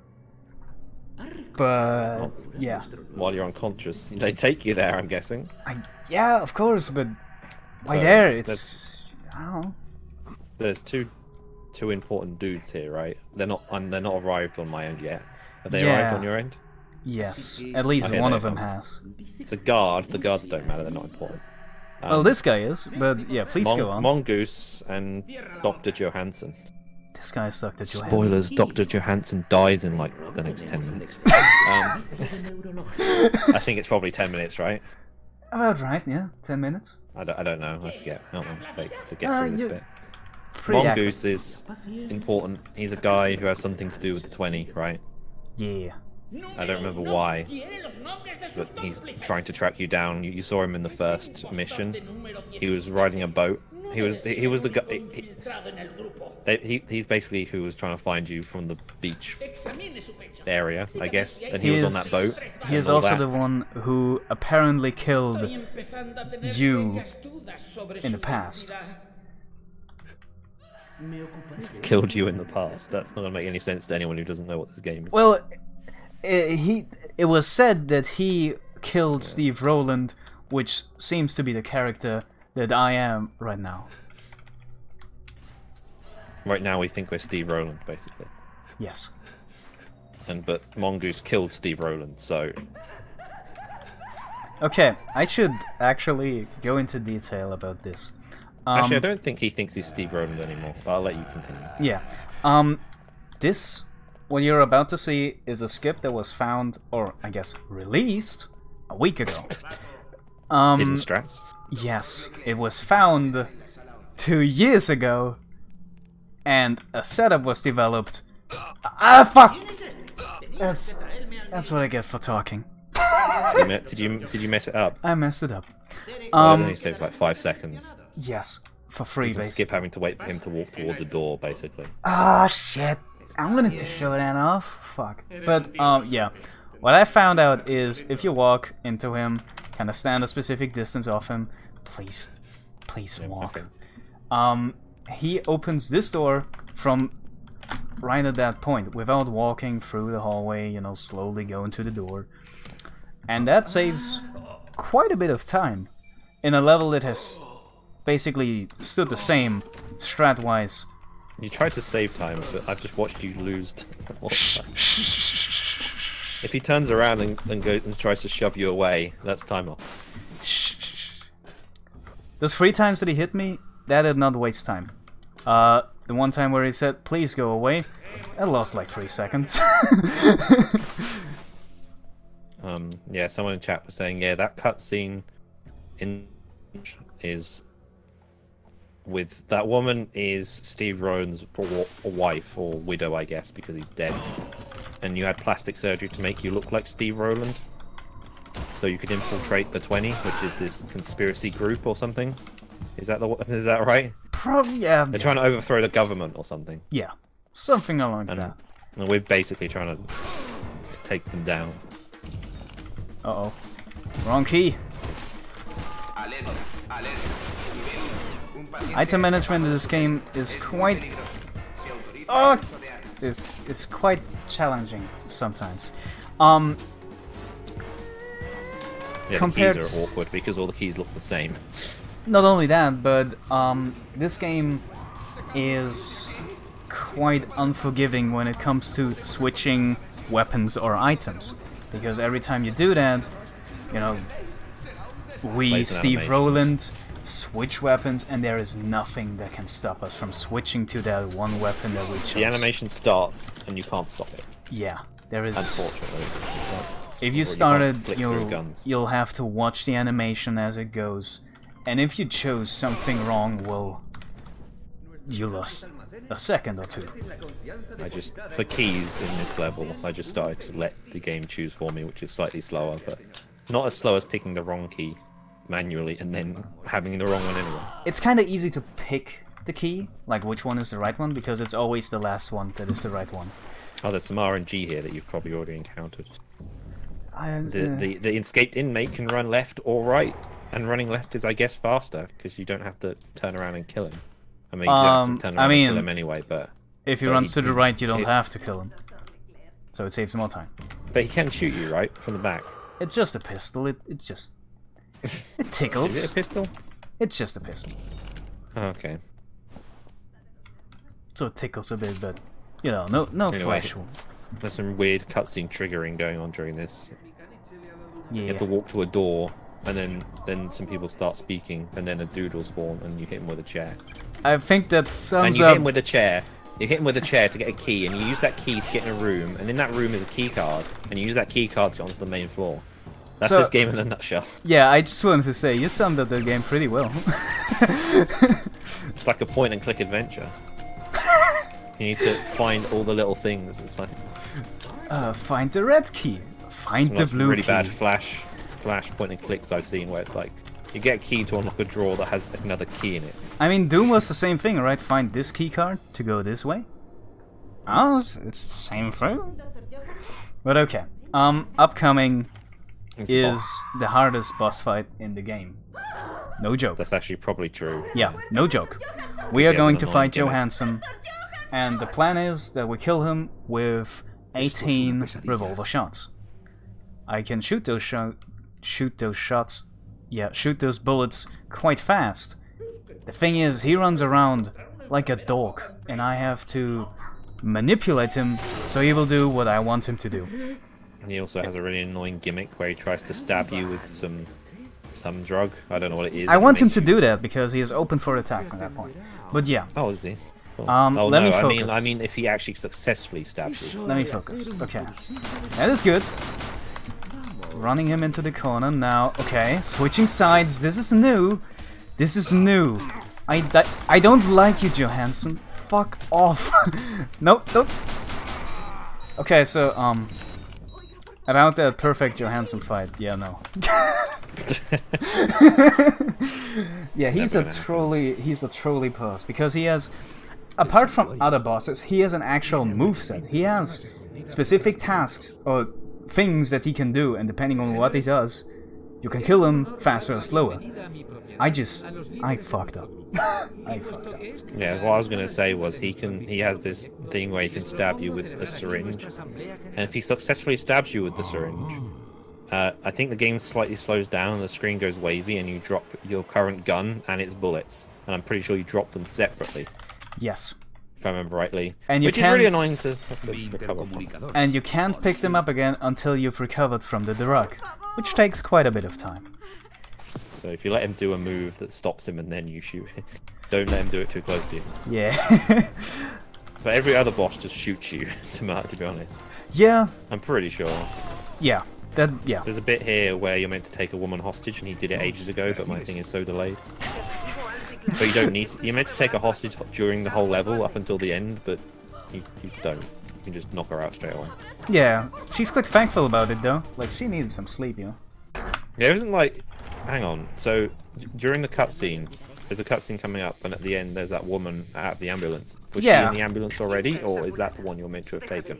But yeah. While you're unconscious, they take you there, I'm guessing. Yeah, of course, but why So, there? It's I don't know. There's two important dudes here, right? They're not arrived on my end yet. Have they Yeah. arrived on your end? Yes, at least Okay, one they of them have. has. It's a guard. The guards don't matter. They're not important. Well, this guy is, but yeah, please go on. Mongoose and Dr. Johansson. This guy's Dr. Johansson. Spoilers, Dr. Johansson dies in like the next 10 minutes. I think it's probably 10 minutes, right? About right, yeah, 10 minutes. I don't know, I forget how long it takes to get through this bit. Pretty Mongoose is important. He's a guy who has something to do with the 20, right? Yeah. I don't remember why, but he's trying to track you down. You saw him in the first mission. He was riding a boat. He was the guy. He's basically who was trying to find you from the beach area, I guess, and he was on that boat. He is also the one who apparently killed you in the past. Killed you in the past. That's not gonna make any sense to anyone who doesn't know what this game is. Well, it was said that he killed Steve Rowland, which seems to be the character that I am right now. Right now we think we're Steve Rowland, basically. Yes. But Mongoose killed Steve Rowland, so... Okay, I should actually go into detail about this. Actually, I don't think he thinks he's Steve Rowland anymore, but I'll let you continue. Yeah. This, what you're about to see, is a skip that was found, or I guess released, a week ago. Hidden strats? Yes, it was found 2 years ago, and a setup was developed. Ah, fuck! That's what I get for talking. Did you mess it up? I messed it up. Well, it only saves like 5 seconds. Yes, for free, You can basically. skip having to wait for him to walk toward the door, basically. Ah, shit. I'm gonna to show that off. Fuck. But, yeah. What I found out is if you walk into him, kind of stand a specific distance off him, please walk. Okay. He opens this door from right at that point without walking through the hallway, you know, slowly going to the door. And that saves quite a bit of time in a level that has basically stood the same strat-wise. You tried to save time, but I've just watched you lose all the time. If he turns around and goes and tries to shove you away, that's time off. Those 3 times that he hit me, that did not waste time. The one time where he said, please go away, I lost like 3 seconds. Yeah, someone in chat was saying, yeah, that cutscene is with that woman is Steve Rowland's wife or widow, I guess, because he's dead. And you had plastic surgery to make you look like Steve Rowland, so you could infiltrate the 20, which is this conspiracy group or something. Is that right? Probably, yeah. They're trying to overthrow the government or something. Yeah, something along that. And we're basically trying to take them down. Uh-oh. Wrong key. Item management in this game is quite... Oh! It's quite challenging sometimes. Yeah, compared... the keys are awkward because all the keys look the same. Not only that, but this game is quite unforgiving when it comes to switching weapons or items. Because every time you do that, you know, we, Plays an Steve animation. Rowland, switch weapons, and there is nothing that can stop us from switching to that one weapon that we chose. The animation starts and you can't stop it. Yeah, there is. Unfortunately. If you can't started, flick through guns. you'll have to watch the animation as it goes, and if you chose something wrong, well, you lost a second or two. For keys in this level, I just started to let the game choose for me, which is slightly slower, but not as slow as picking the wrong key manually and then having the wrong one anyway. It's kind of easy to pick the key, like which one is the right one, because it's always the last one that is the right one. Oh, there's some RNG here that you've probably already encountered. The The escaped inmate can run left or right, and running left is, I guess, faster because you don't have to turn around and kill him. I mean, you don't have to turn around and kill him anyway, but if he runs to the right, you don't have to kill him, so it saves more time. But he can shoot you, right, from the back. It's just a pistol. It tickles. Is it a pistol? It's just a pistol, Oh, okay. so it tickles a bit, but you know, no Anyway. flash. There's some weird cutscene triggering going on during this. You Yeah. have to walk to a door, and then some people start speaking, and then a dude will spawn, and you hit him with a chair. I think that And sums you hit up. him with a chair. You hit him with a chair to get a key, and you use that key to get in a room, and in that room is a key card, and you use that key card to get onto the main floor. That's So- this game in a nutshell. Yeah, I just wanted to say you summed up the game pretty well. It's like a point-and-click adventure. You need to find all the little things. It's like Find the red key. Find some the like blue really key. bad flash point-and-clicks I've seen where it's like you get a key to unlock a drawer that has another key in it. I mean, Doom was the same thing, right? Find this key card to go this way. Oh, it's the same thing. But okay. Upcoming It's the is boss. the hardest boss fight in the game. No joke. That's actually probably true. Yeah, no joke. We He are has going an to annoying fight gimmick. Johansson, and the plan is that we kill him with 18 revolver shots. I can shoot those bullets quite fast. The thing is, he runs around like a dog, and I have to manipulate him so he will do what I want him to do. He also has a really annoying gimmick where he tries to stab you with some drug. I don't know what it is. I want him Makes to you- do that because he is open for attacks at that point. But yeah, Oh, is he? Cool. let no, me I focus. mean, if he actually successfully stabs you. let me focus. Okay, that is good. Running him into the corner now. Okay, switching sides. This is new. This is new. I don't like you, Johansson. Fuck off. Nope, nope. Okay, so about that perfect Johansson fight. Yeah, no. Yeah, he's a trolley boss because he has, apart from other bosses, he has an actual moveset. He has specific tasks or things that he can do, and depending on what he does, you can kill him faster or slower. I fucked up. I fucked up. Yeah, what I was gonna say was he has this thing where he can stab you with a syringe, and if he successfully stabs you with the syringe, I think the game slightly slows down and the screen goes wavy, and you drop your current gun and its bullets, and I'm pretty sure you drop them separately, Yes. if I remember rightly, And you which is really can't- annoying to have to recover from. And you can't pick them up again until you've recovered from the drug, which takes quite a bit of time. So if you let him do a move that stops him and then you shoot him, don't let him do it too close to you. Yeah. But every other boss just shoots you, to be honest. Yeah. I'm pretty sure. Yeah. Yeah. There's a bit here where you're meant to take a woman hostage, and he did it ages ago, but my thing is so delayed. So you don't need to, you're meant to take a hostage during the whole level up until the end, but you don't. You can just knock her out straight away. Yeah. She's quite thankful about it though. Like, she needed some sleep, you know? There isn't like... Hang on. So, during the cutscene, there's a cutscene coming up, and at the end there's that woman at the ambulance. Was she Yeah. in the ambulance already, or is that the one you're meant to have taken?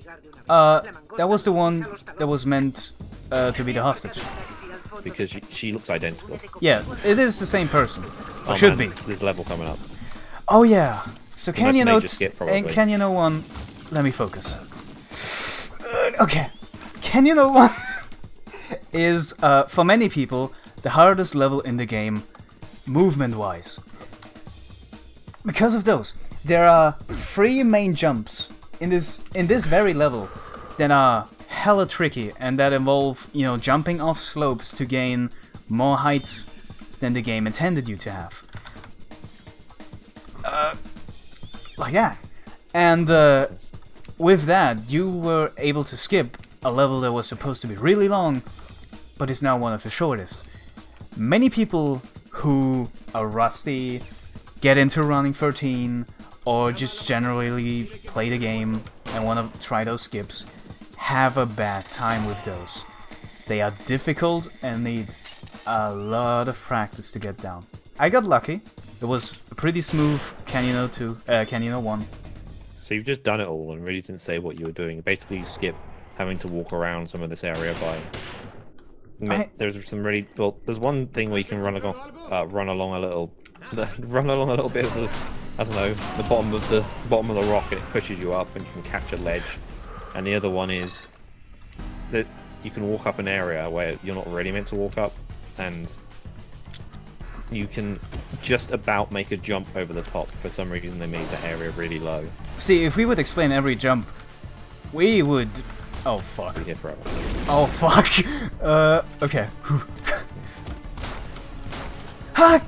That was the one that was meant to be the hostage. Because she looks identical. Yeah, it is the same person. Or Oh, should man, be. This level coming up. Oh yeah. So most can you major know? skip, And probably. can you know one? Let me focus. Okay. Can you know one? Is for many people the hardest level in the game, movement-wise. Because of those, there are 3 main jumps in this very level that are hella tricky, and that involve, you know, jumping off slopes to gain more height than the game intended you to have. Like that. And with that, you were able to skip a level that was supposed to be really long, but is now one of the shortest. Many people who are rusty, get into running 13, or just generally play the game and want to try those skips, have a bad time with those. They are difficult and need a lot of practice to get down. I got lucky. It was a pretty smooth Canyon 1. So you've just done it all and really didn't say what you were doing. Basically, you skip having to walk around some of this area by... There's some really... Well, there's one thing where you can run along a little bit of the... I don't know, the bottom of the rock, and it pushes you up and you can catch a ledge. And the other one is that you can walk up an area where you're not really meant to walk up, and you can just about make a jump over the top. For some reason they made the area really low. See, if we would explain every jump, we would... Oh fuck. Be here forever. Oh fuck. Okay. Ha!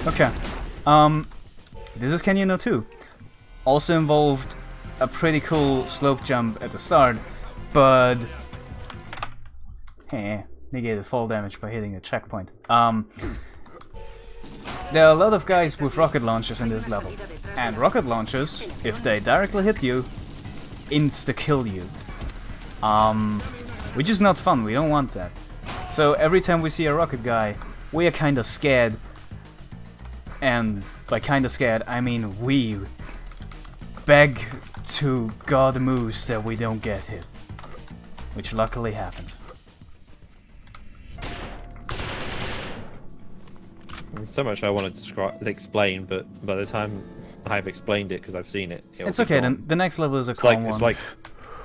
Okay. This is Canyon 2. Also involved a pretty cool slope jump at the start, but... negated fall damage by hitting a checkpoint. There are a lot of guys with rocket launchers in this level, and rocket launchers, if they directly hit you, insta-kill you. Which is not fun, we don't want that. So every time we see a rocket guy, we are kinda scared. And by kinda scared, I mean we beg to God Moose that we don't get hit. Which luckily happened. There's so much I want to explain, but by the time I've explained it, because I've seen it, it's okay. Then the next level is a calm one.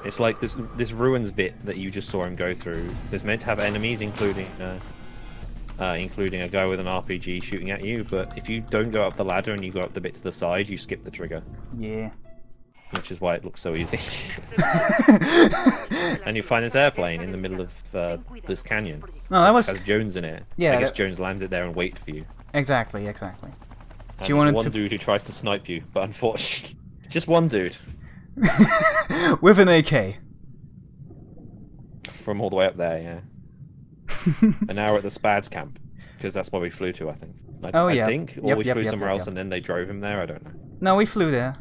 It's like this ruins bit that you just saw him go through. There's meant to have enemies, including a guy with an RPG shooting at you. But if you don't go up the ladder and you go up the bit to the side, you skip the trigger. Yeah. Which is why it looks so easy. And you find this airplane in the middle of this canyon. No, that was... It has Jones in it. Yeah. I guess Jones lands it there and waits for you. Exactly, exactly. And there's one dude who tries to snipe you, but unfortunately, just one dude. With an AK. From all the way up there, yeah. And now we're at the Spads camp, because that's where we flew to, I think. I think, or we flew somewhere else and then they drove him there. I don't know. No, we flew there.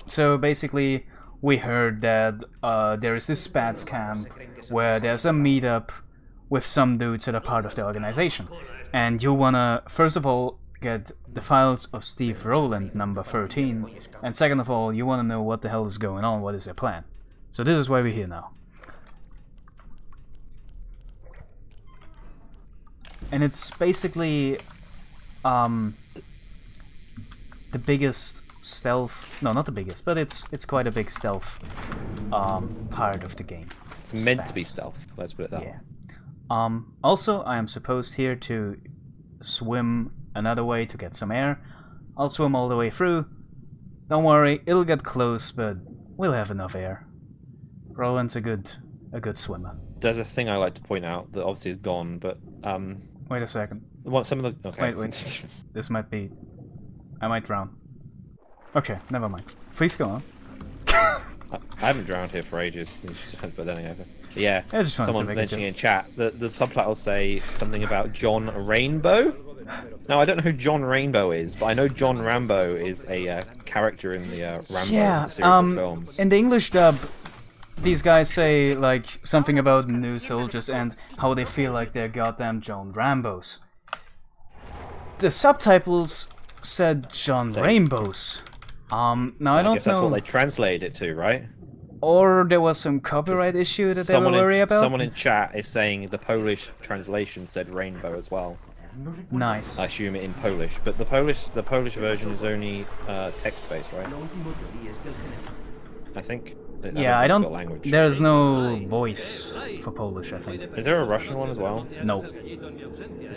So basically, we heard that there is this Spads camp where there's a meetup with some dudes that are part of the organization, and you wanna first of all get the files of Steve Rowland number 13, and second of all, you wanna know what the hell is going on, what is their plan. So this is why we're here now. And it's basically the biggest stealth, no, not the biggest, but it's quite a big stealth part of the game. It's meant to be stealth, let's put it that way. Also, I am supposed here to swim another way to get some air. I'll swim all the way through. Don't worry, it'll get close, but we'll have enough air. Roland's a good swimmer. There's a thing I like to point out that obviously is gone, but wait a second. Some of the wait. This might be... I might drown. Okay, never mind. Please go on. I haven't drowned here for ages, but then again. Yeah, someone's mentioning in chat that the subtitles say something about John Rainbow. Now, I don't know who John Rainbow is, but I know John Rambo is a character in the Rambo series of films. In the English dub, these guys say like something about new soldiers and how they feel like they're goddamn John Rambos. The subtitles said John Rainbows. Now I don't guess that's what they translated it to, right? Or there was some copyright issue that they were worried about? Someone in chat is saying the Polish translation said rainbow as well. Nice. I assume it in Polish, but the Polish version is only text-based, right? I think. Yeah, I don't. There's no voice for Polish, I think. Is there a Russian one as well? No.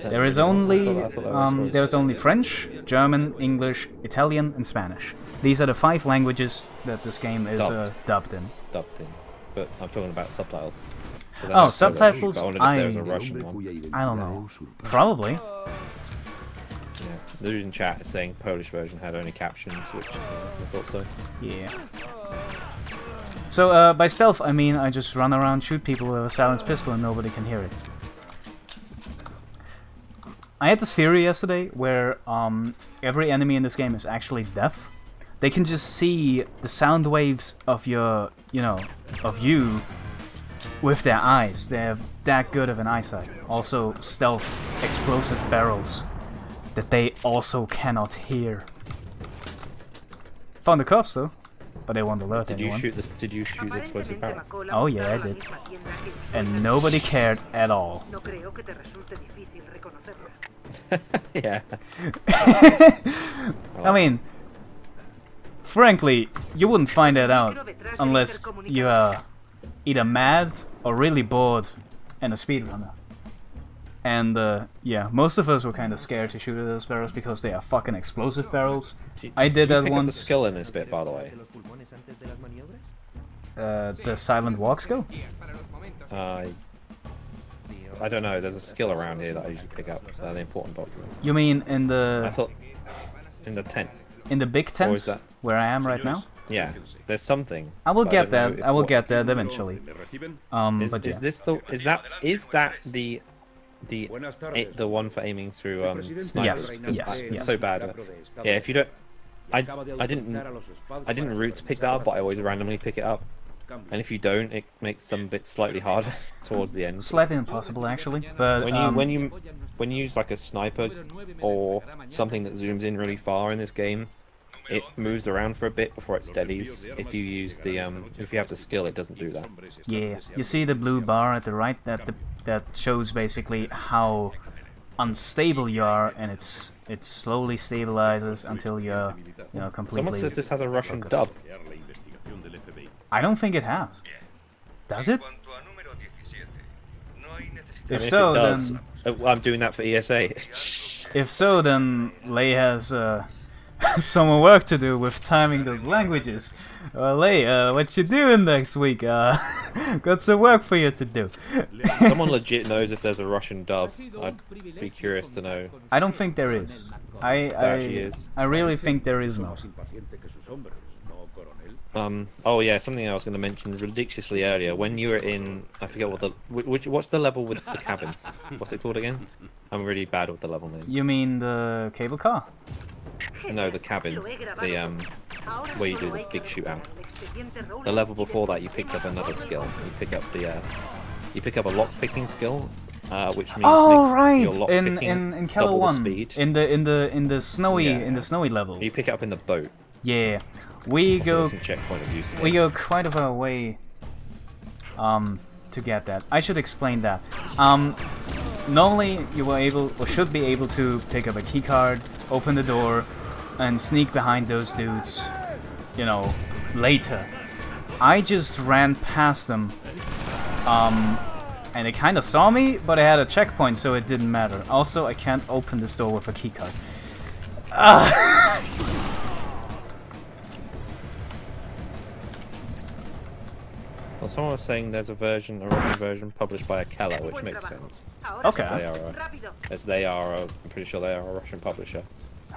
There is only there's only French, German, English, Italian, and Spanish. These are the 5 languages that this game is dubbed in. but I'm talking about subtitles. Oh, subtitles? I wondered if there was a Russian one. I don't know. Probably. Yeah. The dude in chat is saying Polish version had only captions, which I thought so. Yeah. So, by stealth, I mean I just run around, shoot people with a silenced pistol and nobody can hear it. I had this theory yesterday where every enemy in this game is actually deaf. They can just see the sound waves of your, of you with their eyes. They have that good of an eyesight. Also, stealth, explosive barrels that they also cannot hear. Found the cops though, but they won't alert anyone. Did you shoot the explosive barrel? Oh yeah, I did. And nobody cared at all. Yeah. I mean, frankly, you wouldn't find that out unless you are either mad or really bored and a speedrunner. And yeah, most of us were kind of scared to shoot at those barrels because they are fucking explosive barrels. I did that once. once. The skill in this bit, by the way. The silent walk skill? I don't know. There's a skill around here that I usually pick up. The important document. You mean in the? I thought in the tent. In the big tent, or is that... where I am right now. Yeah, there's something. I will get that. I will get that eventually. But yeah. Is that the one for aiming through snipers? Yes. It's so bad. Yeah, if you don't, I didn't root to pick that up, but I always randomly pick it up. And if you don't, it makes some bits slightly harder towards the end. Slightly impossible, actually. But when you use like a sniper or something that zooms in really far in this game, it moves around for a bit before it steadies. If you use the if you have the skill, it doesn't do that. Yeah, you see the blue bar at the right that shows basically how unstable you are, and it slowly stabilizes until you're completely. Someone says this has a Russian dub. I don't think it has. Does it? If it so, does, then I'm doing that for ESA. if so, then Lei has some work to do with timing those languages. Lei, what you doing next week? Got some work for you to do. Someone legit knows if there's a Russian dub. I'd be curious to know. I don't think there is. I really think there is not. Oh yeah, something I was going to mention ridiculously earlier. When you were in, I forget what what's the level with the cabin? What's it called again? I'm really bad with the level names. You mean the cable car? No, the cabin. The where you do the big shootout. The level before that, you picked up another skill. You pick up a lock picking skill, which means your lock in Keller double 1, the speed. in the snowy level. You pick it up in the boat. Yeah, we go quite a far away to get that. I should explain that. Normally you were able or should be able to pick up a key card, open the door, and sneak behind those dudes, later. I just ran past them, and they kind of saw me, but I had a checkpoint, so it didn't matter. Also, I can't open this door with a key card. Well, someone was saying there's a Russian version published by Keller, which makes sense. Okay. I'm pretty sure they are a Russian publisher.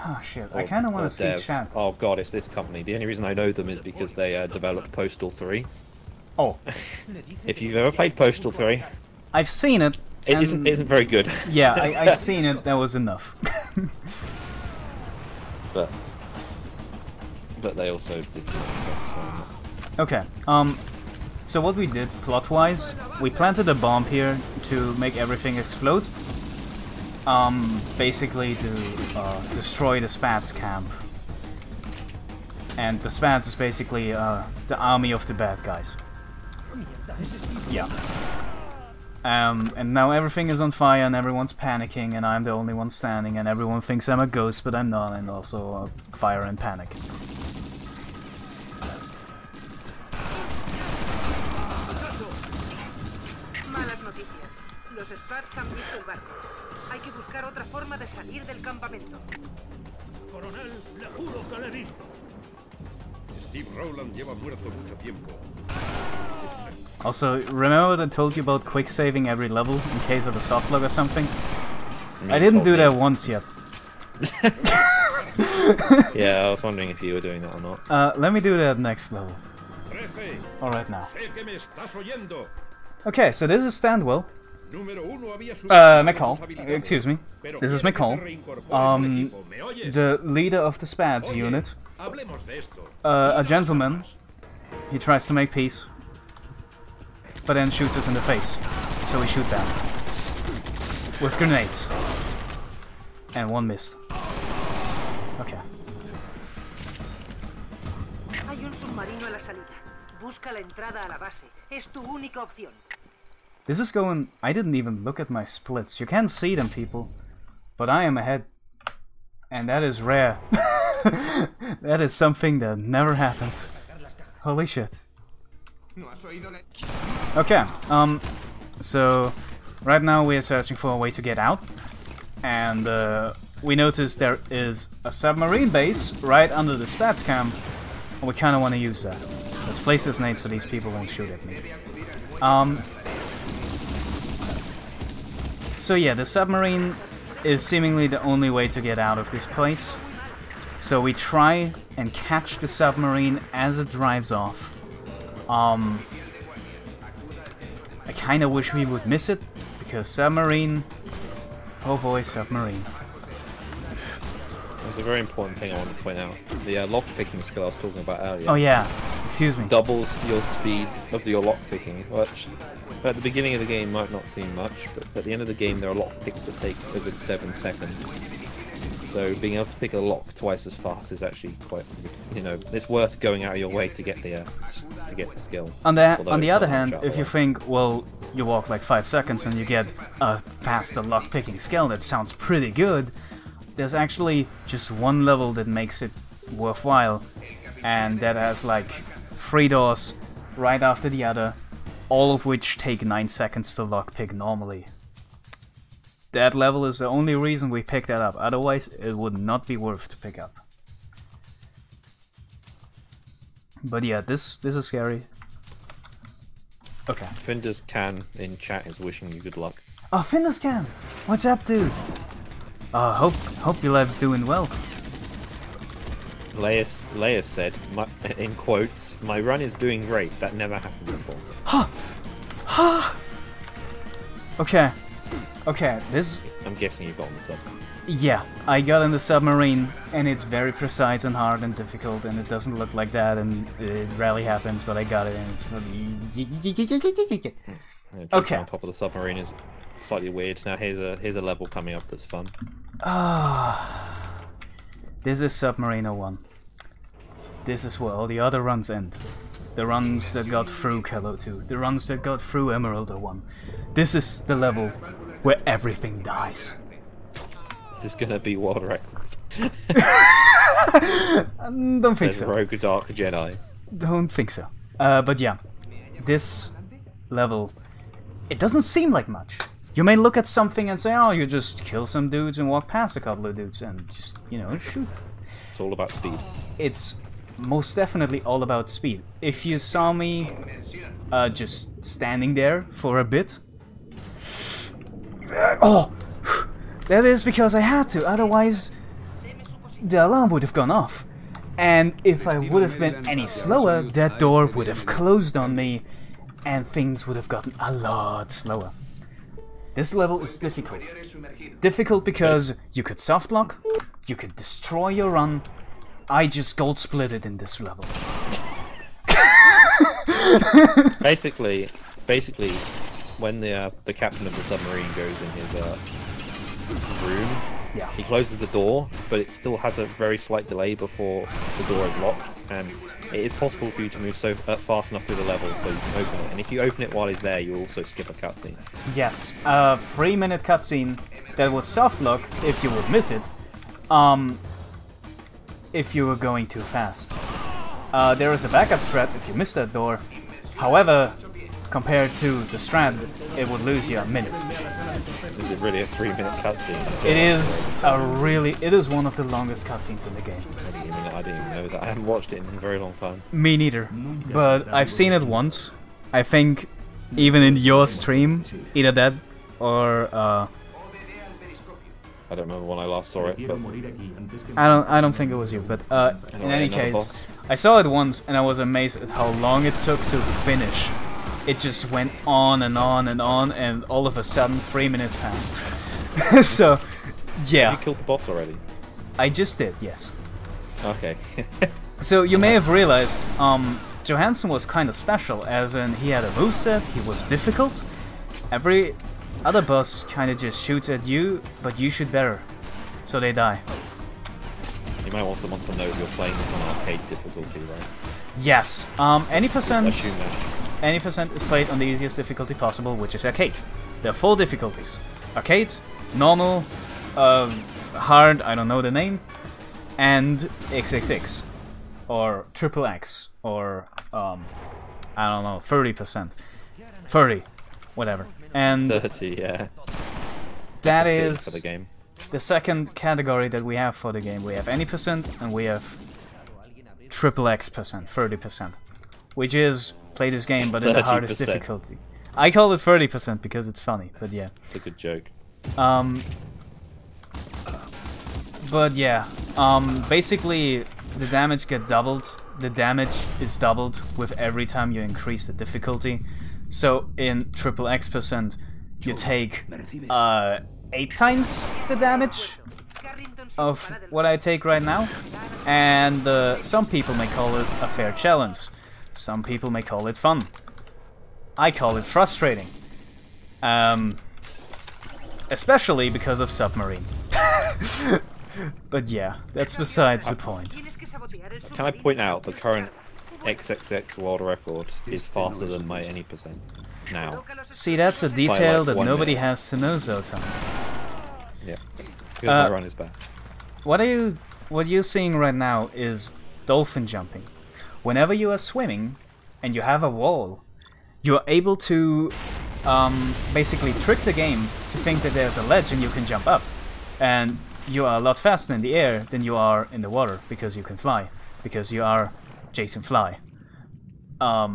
Oh shit, I kind of want to see chat. Oh god, it's this company. The only reason I know them is because they developed Postal 3. Oh. If you've ever played Postal 3... I've seen it. It isn't very good. Yeah, I've seen it, that was enough. But they also did some stuff, so... Okay, so what we did, plot-wise, we planted a bomb here to make everything explode. Basically to destroy the Spats camp. And the Spats is basically the army of the bad guys. Yeah. And now everything is on fire and everyone's panicking and I'm the only one standing and everyone thinks I'm a ghost but I'm not, and also fire and panic. Malas noticias. Los Spats han visto el barco. Hay que buscar otra forma de salir del campamento. Coronel, le juro que le he visto. Steve Rowland lleva muerto mucho tiempo. Also, remember that I told you about quick saving every level in case of a softlock or something? You I didn't do told that me. once yet. Yeah, I was wondering if you were doing that or not. Let me do that next level. Alright now. Okay, so this is Standwell. McCall. Excuse me. This is McCall. The leader of the SPADS unit. A gentleman. He tries to make peace. But then shoots us in the face. So we shoot down. With grenades. And one missed. Okay. Hay un submarino a la salida. Busca la entrada a la base. Es tu única opción. This is going... I didn't even look at my splits. You can't see them, people. But I am ahead. And that is rare. That is something that never happens. Holy shit. Okay, so right now we are searching for a way to get out. And we notice there is a submarine base right under the SPADS camp. And we kind of want to use that. Let's place this nade so these people won't shoot at me. So yeah, the submarine is seemingly the only way to get out of this place. So we try and catch the submarine as it drives off. I kinda wish we would miss it, because submarine... Oh boy, submarine. There's a very important thing I want to point out. The lockpicking skill I was talking about earlier. Oh yeah, excuse me. Doubles your speed of your lockpicking, which at the beginning of the game might not seem much, but at the end of the game there are lockpicks that take a good 7 seconds. So being able to pick a lock twice as fast is actually quite, you know, it's worth going out of your way to get the skill. On the other not hand, much if you think, well, you walk like 5 seconds and you get a faster lockpicking skill that sounds pretty good, there's actually just one level that makes it worthwhile, and that has like 3 doors right after the other, all of which take 9 seconds to lockpick normally. That level is the only reason we picked that up, otherwise it would not be worth to pick up. But yeah, this is scary. Okay. Finders Can in chat is wishing you good luck. Oh, Finderscan! What's up, dude? Hope your life's doing well. Leia said, in quotes, "My run is doing great. That never happened before." Okay, this... I'm guessing you got on the sub. Yeah, I got in the submarine, and it's very precise and hard and difficult, and it doesn't look like that, and it rarely happens, but I got it, and it's... Yeah, Okay. on top of the submarine is slightly weird. Now here's a level coming up that's fun. This is Submarine 01. This is where all the other runs end. The runs that got through Kello 2. The runs that got through Emerald 01. This is the level where everything dies. Is this gonna be world record? Don't think There's so. Rogue Dark Jedi. Don't think so. But yeah, this level, it doesn't seem like much. You may look at something and say, oh, you just kill some dudes and walk past a couple of dudes and just, you know, shoot. It's all about speed. It's most definitely all about speed. If you saw me just standing there for a bit... Oh! That is because I had to, otherwise the alarm would have gone off. And if I would have been any slower, that door would have closed on me and things would have gotten a lot slower. This level is difficult. Difficult because you could softlock, you could destroy your run. I just gold splitted in this level. basically, when the captain of the submarine goes in his room, Yeah. he closes the door, but it still has a very slight delay before the door is locked, and it is possible for you to move so fast enough through the level so you can open it. And if you open it while he's there, you also skip a cutscene. Yes, a 3-minute cutscene that would softlock if you would miss it, if you were going too fast. There is a backup strat if you miss that door. However, compared to the strat, it would lose you a minute. Is it really a 3-minute cutscene? It is one of the longest cutscenes in the game. I didn't even know that. I haven't watched it in a very long time. Me neither, but I've seen it once, I think even in your stream, either that or I don't remember when I last saw it, but I don't think it was you, but in any case, boss. I saw it once and I was amazed at how long it took to finish. It just went on and on and on, and all of a sudden 3 minutes passed. So, yeah. Have you killed the boss already? I just did, yes. Okay. So you may have realized, Johansson was kind of special, as in he had a moveset, he was difficult. Every other boss kind of just shoots at you, but you shoot better, so they die. You might want someone to know you're playing this on arcade difficulty, right? Yes. Any percent is played on the easiest difficulty possible, which is arcade. There are 4 difficulties: arcade, normal, hard, I don't know the name, and XXX, or triple X, or I don't know, 30%, 30, whatever. And 30, yeah. that That's is for the game. the second category that we have for the game. We have any percent, and we have triple X percent, 30%, which is play this game but in the hardest 30%. difficulty. I call it 30% because it's funny, but yeah. It's a good joke. But yeah, basically the damage get doubled. The damage is doubled with every time you increase the difficulty. So in triple X percent, you take 8 times the damage of what I take right now, and some people may call it a fair challenge. Some people may call it fun. I call it frustrating. Especially because of Submarine. But yeah, that's besides the point. Can I point out the current XXX world record is faster than my any percent now? See, that's a detail like that 1 nobody minute. has to know, Zotan. Yeah. Because my run is bad. What you're seeing right now is dolphin jumping. Whenever you are swimming and you have a wall, you are able to basically trick the game to think that there's a ledge and you can jump up. And you are a lot faster in the air than you are in the water because you can fly. Because you are Jason Fly. By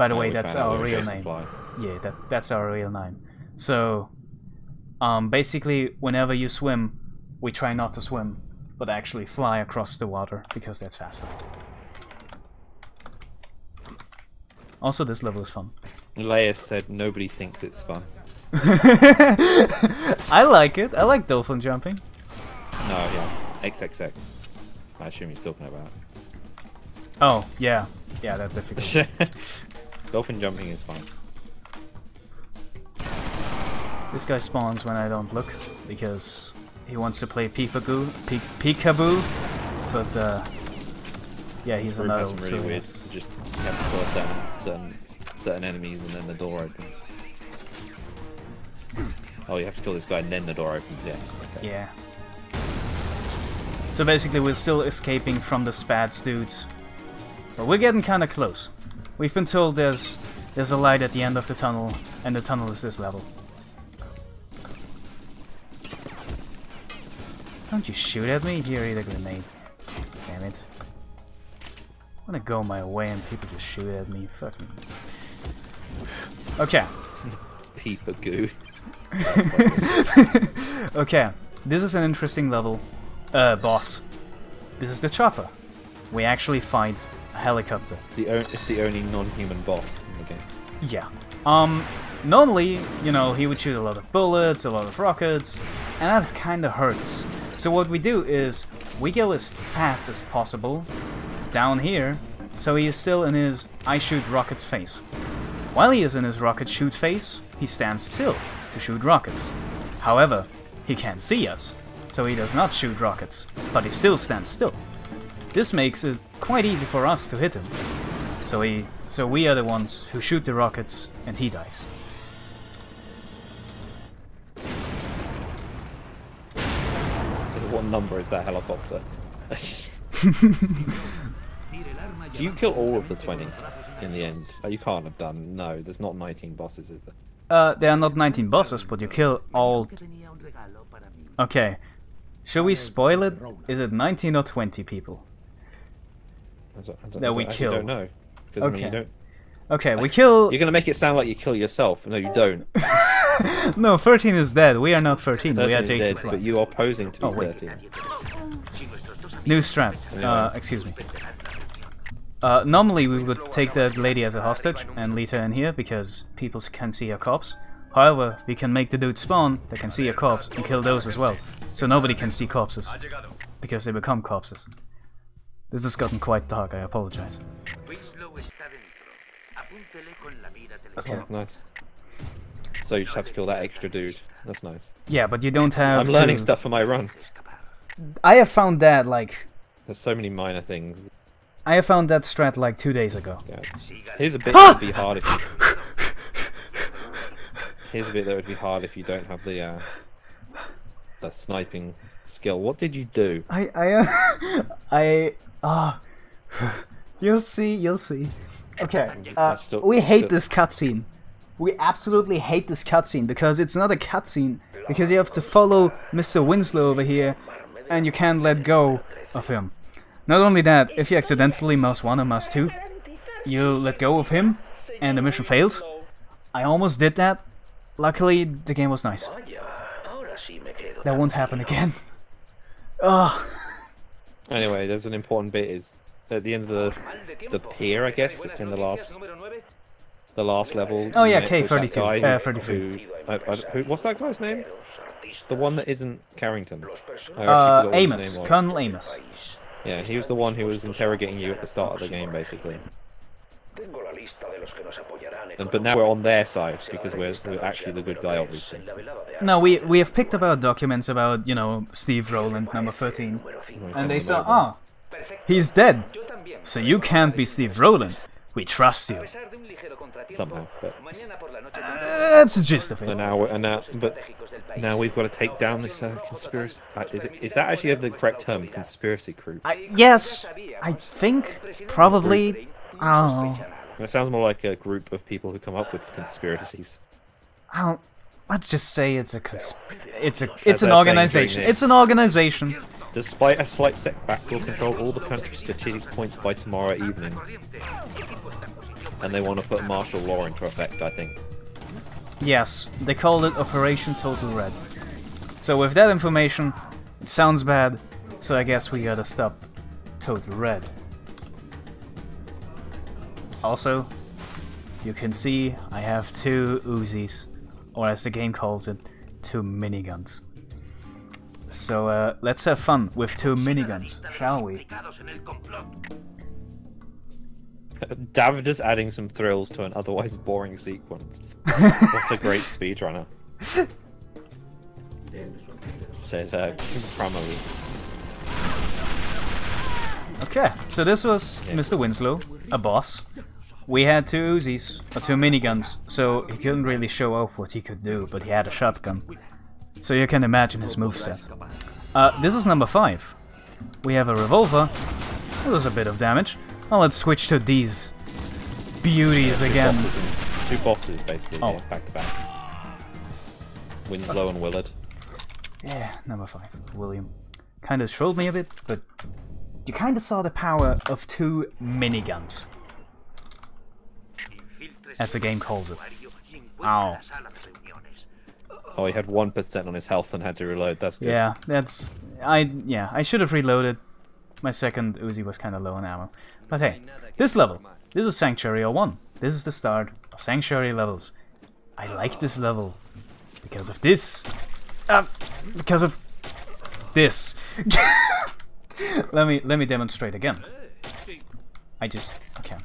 the way, we that's found out our we were real Jason name. Fly. Yeah, that's our real name. So, basically, whenever you swim, we try not to swim, but actually fly across the water, because that's faster. Also, this level is fun. Leia said nobody thinks it's fun. I like it. I like dolphin jumping. No, yeah. XXX. I assume he's talking about. Oh, yeah. Yeah, that's difficult. Dolphin jumping is fine. This guy spawns when I don't look, because he wants to play peekaboo, but yeah, he's Room an has adult, some really so weird. yes. You just have to kill certain enemies and then the door opens. Oh, you have to kill this guy and then the door opens. Yeah. Okay. Yeah. So basically, we're still escaping from the Spads dudes, but we're getting kind of close. We've been told there's a light at the end of the tunnel, and the tunnel is this level. Don't you shoot at me? Here, eat a grenade. Damn it. I'm gonna go my way and people just shoot at me. Fuck me. Okay. Peep-a-goo. Okay. This is an interesting level. Boss. This is the chopper. We actually fight a helicopter. It's the only non-human boss in the game. Yeah. Normally, you know, he would shoot a lot of bullets, a lot of rockets, and that kinda hurts. So what we do is, we go as fast as possible down here, so he is still in his I shoot rockets phase. While he is in his rocket shoot phase, he stands still to shoot rockets. However, he can't see us, so he does not shoot rockets, but he still stands still. This makes it quite easy for us to hit him. So we are the ones who shoot the rockets, and he dies. What number is that helicopter? Do you kill all of the 20 in the end? Oh, you can't have done. No, there's not 19 bosses, is there? There are not 19 bosses, but you kill all... Okay. Should we spoil it? Is it 19 or 20 people? I That we actually kill. don't know. Because I mean, Okay. you don't. Okay, we kill... You're gonna make it sound like you kill yourself. No, you don't. No, 13 is dead. We are not 13. We 13 are is Jason dead, Fly. but you are posing to be Oh, wait. 13. New strat. Excuse me. Normally we would take that lady as a hostage and lead her in here because people can see her corpse. However, we can make the dude spawn that can see a corpse and kill those as well. So nobody can see corpses. Because they become corpses. This has gotten quite dark, I apologize. Okay, nice. So you just have to kill that extra dude. That's nice. Yeah, but you don't have I'm learning stuff for my run. I have found that, like... There's so many minor things. I have found that strat like 2 days ago. God. Here's a bit that would be hard if you... Here's a bit that would be hard if you don't have the sniping skill. What did you do? You'll see. Okay, Still- we hate this cutscene. We absolutely hate this cutscene because it's not a cutscene. Because you have to follow Mr. Winslow over here, and you can't let go of him. Not only that, if you accidentally mouse 1 or mouse 2, you let go of him, and the mission fails. I almost did that. Luckily, the game was nice. That won't happen again. Ugh. Anyway, there's an important bit is at the end of the pier, I guess, in the last level. Oh yeah, you met with that K32, guy 33. what's that guy's name? The one that isn't Carrington. I actually forgot what his Amos, name was. Colonel Amos. Yeah, he was the one who was interrogating you at the start of the game, basically. But now we're on their side because we're actually the good guy, obviously. No, we have picked up our documents about, you know, Steve Rowland, number 13, and they said, oh, he's dead, so you can't be Steve Rowland. We trust you. Somehow, but That's the gist of it. now we've got to take down this conspiracy. Is that actually the correct term? Conspiracy crew. Yes, I think probably. I don't know. It sounds more like a group of people who come up with conspiracies. Let's just say it's an they're organization. saying It's an organization. Despite a slight setback, we'll control all the country's strategic points by tomorrow evening. And they want to put martial law into effect, I think. Yes, they called it Operation Total Red. So with that information, it sounds bad, so I guess we gotta stop Total Red. Also, you can see I have 2 Uzis, or as the game calls it, 2 miniguns. So let's have fun with 2 miniguns, shall we? Davdus adding some thrills to an otherwise boring sequence. What a great speedrunner. Said Crummely. Okay, so this was Mr. Winslow, a boss. We had 2 Uzis, or 2 miniguns, so he couldn't really show off what he could do, but he had a shotgun. So you can imagine his moveset. This is number 5. We have a revolver. That does a bit of damage. Well, let's switch to these beauties again. 2 bosses, basically, Oh. yeah, back to back. Winslow and Willard. Yeah, number 5. William. Kinda trolled me a bit, but you kinda saw the power of 2 miniguns. As the game calls it. Ow. Oh, he had 1% on his health and had to reload, that's good. Yeah, I should have reloaded. My second Uzi was kinda low on ammo. But hey, this level. This is Sanctuary 01. This is the start of Sanctuary levels. I like this level. Because of this. Because of this. let me demonstrate again. Okay.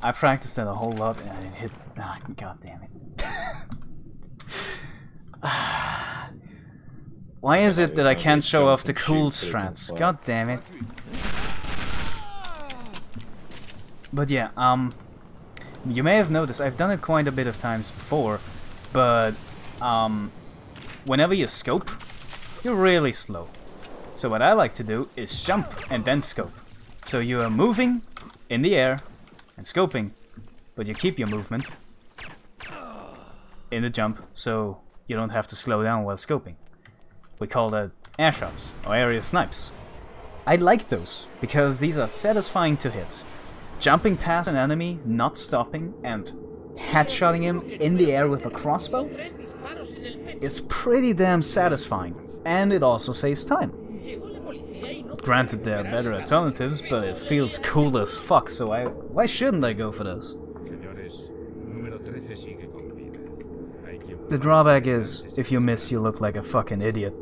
I practiced that a whole lot and I hit. God damn it. Why is it that I can't show off the cool strats? God damn it. But yeah, you may have noticed I've done it quite a bit of times before, but whenever you scope, you're really slow. So what I like to do is jump and then scope. So you are moving in the air and scoping, but you keep your movement in the jump, so you don't have to slow down while scoping. We call that air shots or area snipes. I like those because these are satisfying to hit. jumping past an enemy, not stopping, and headshotting him in the air with a crossbow is pretty damn satisfying, and it also saves time. Granted, there are better alternatives, but it feels cool as fuck, so why shouldn't I go for this? The drawback is, if you miss, you look like a fucking idiot.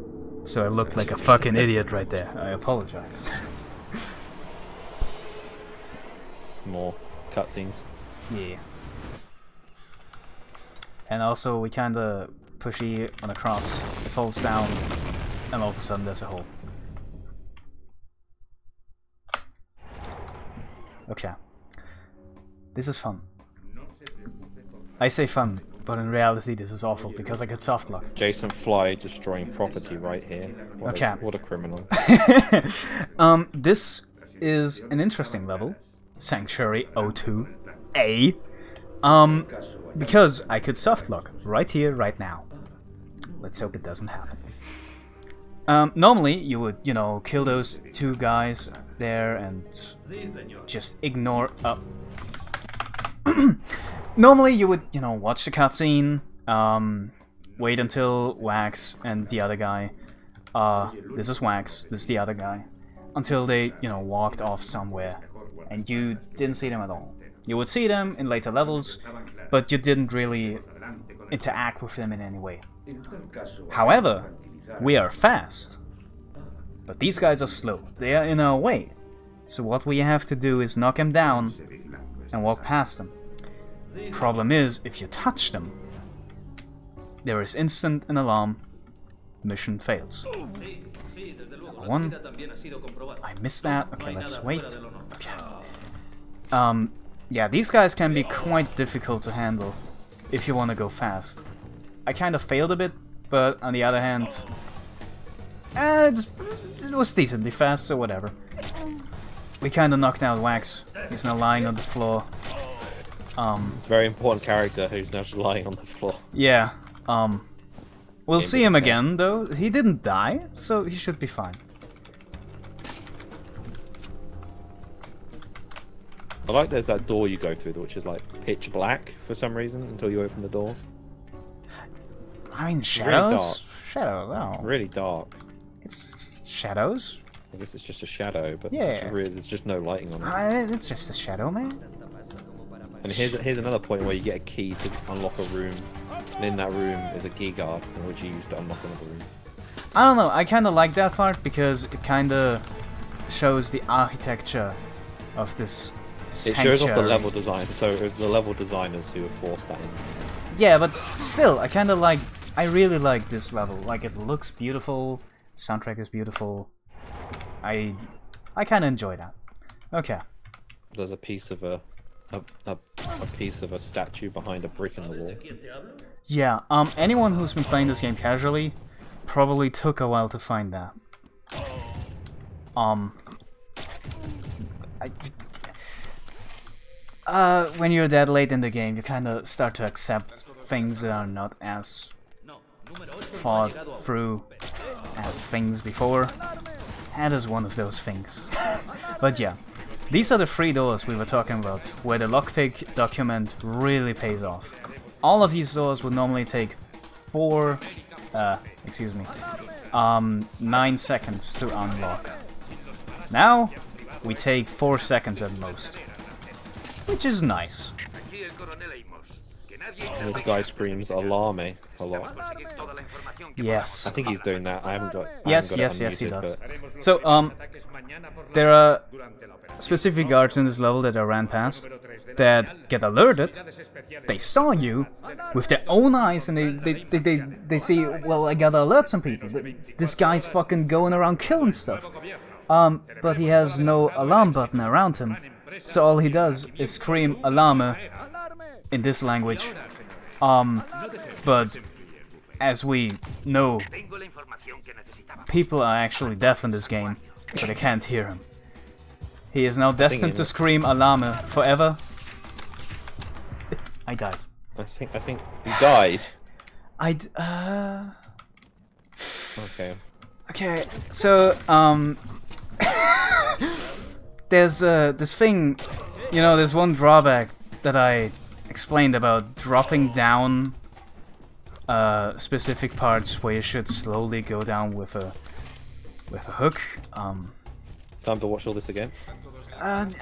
So I looked like a fucking idiot right there. I apologize. More cutscenes. Yeah. And also, we kinda push E on a cross, it falls down, and all of a sudden there's a hole. Okay. This is fun. I say fun, but in reality this is awful because I get soft lock. Jason Fly destroying property right here. Okay. What a criminal. This is an interesting level. Sanctuary O2A. Because I could soft lock right here, right now. Let's hope it doesn't happen. Normally you would, you know, kill those two guys there and just ignore normally you would, you know, watch the cutscene, wait until Wax and the other guy, this is Wax, this is the other guy, until they, you know, walked off somewhere, and you didn't see them at all. You would see them in later levels, but you didn't really interact with them in any way. However, we are fast, but these guys are slow. They are in our way. So what we have to do is knock them down and walk past them. Problem is, if you touch them, there is instant an alarm. Mission fails. Number one. I missed that. Okay, let's wait. Okay. Yeah, these guys can be quite difficult to handle if you want to go fast. I kind of failed a bit, but on the other hand, it was decently fast, so whatever. We kind of knocked out Wax. He's now lying on the floor. Very important character who's now just lying on the floor. Yeah. We'll see him again, though. He didn't die, so he should be fine. I like there's that door you go through, which is like pitch black for some reason until you open the door. I mean, Really shadows? dark. Shadows, oh. Really dark. It's shadows? I guess it's just a shadow, but Yeah. there's just no lighting on it. It's just a shadow, man. And here's another point where you get a key to unlock a room, and in that room is a key guard, which you use to unlock another room. I don't know, I kind of like that part because it kind of shows the architecture of this It shows off the sanctuary. level design, so it was the level designers who have forced that in. Yeah, but still, I really like this level. Like, it looks beautiful, soundtrack is beautiful. I kind of enjoy that. Okay. There's a piece of a piece of a statue behind a brick in the wall. Yeah, anyone who's been playing this game casually probably took a while to find that. When you're that late in the game, you kind of start to accept things that are not as thought through as things before. That is one of those things. But yeah, these are the 3 doors we were talking about, where the lockpick document really pays off. All of these doors would normally take 9 seconds to unlock. Now, we take 4 seconds at most. Which is nice. And this guy screams "Alarme" a lot. Yes. I think he's doing that. I haven't got. Yes, he he does. But So, there are specific guards in this level that I ran past that get alerted. They saw you with their own eyes, and they see, well, I gotta alert some people. This guy's fucking going around killing stuff. But he has no alarm button around him. So all he does is scream "Alarme" in this language. But as we know, people are actually deaf in this game, so they can't hear him. He is now destined to scream "Alarme" forever. I died. I think he died. Okay. Okay, so there's this thing You know, there's one drawback that I explained about dropping down specific parts where you should slowly go down with a hook. Time to watch all this again. Kind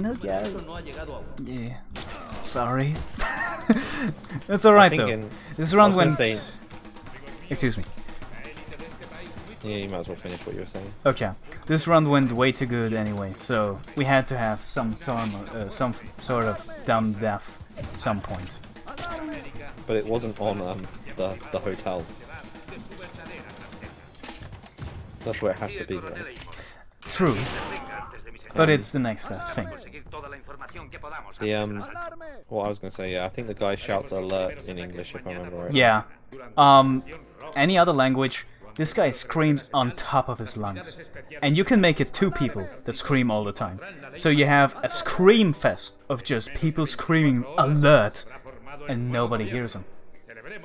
of, yeah. Yeah. Sorry. It's alright though. This round went... Excuse me. Yeah, you might as well finish what you were saying. Okay. This round went way too good anyway, so we had to have some sort of dumb death at some point. But it wasn't on the hotel. That's where it has to be, right? True. But it's the next best thing. What I was gonna say, yeah, I think the guy shouts alert in English if I remember right. Yeah. Any other language, this guy screams on top of his lungs. And you can make it 2 people that scream all the time. So you have a scream fest of just people screaming alert and nobody hears them.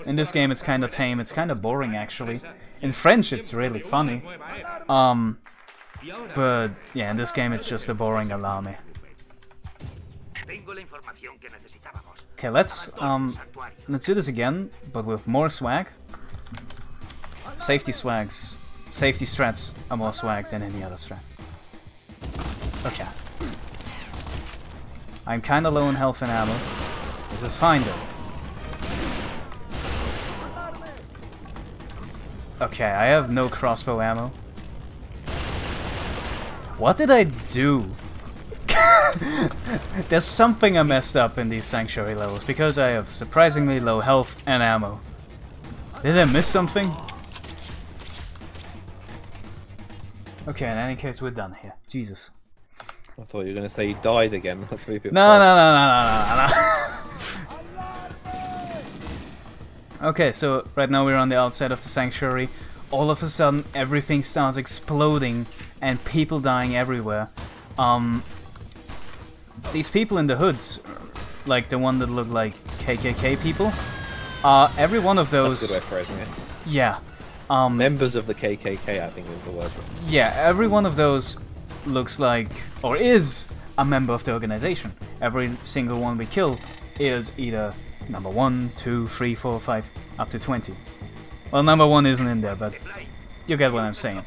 In this game it's kinda tame, it's kinda boring actually. In French it's really funny. But yeah, in this game it's just a boring alarm. Okay, let's do this again, but with more swag. Safety strats are more swag than any other strat. Okay. I'm kinda low on health and ammo. This is fine though. Okay, I have no crossbow ammo. What did I do? There's something I messed up in these sanctuary levels because I have surprisingly low health and ammo. Did I miss something? Okay, in any case, we're done here. Jesus. I thought you were gonna say you died again. That's really bit No. Okay, so right now we're on the outside of the sanctuary. All of a sudden, everything starts exploding and people dying everywhere. These people in the hoods, like the one that look like KKK people, every one of those... That's a good way of phrasing it. Yeah. Members of the KKK, I think is the word. Yeah, every one of those looks like, or is, a member of the organization. Every single one we kill is either number 1, 2, 3, 4, 5, up to 20. Well, number 1 isn't in there, but you get what I'm saying.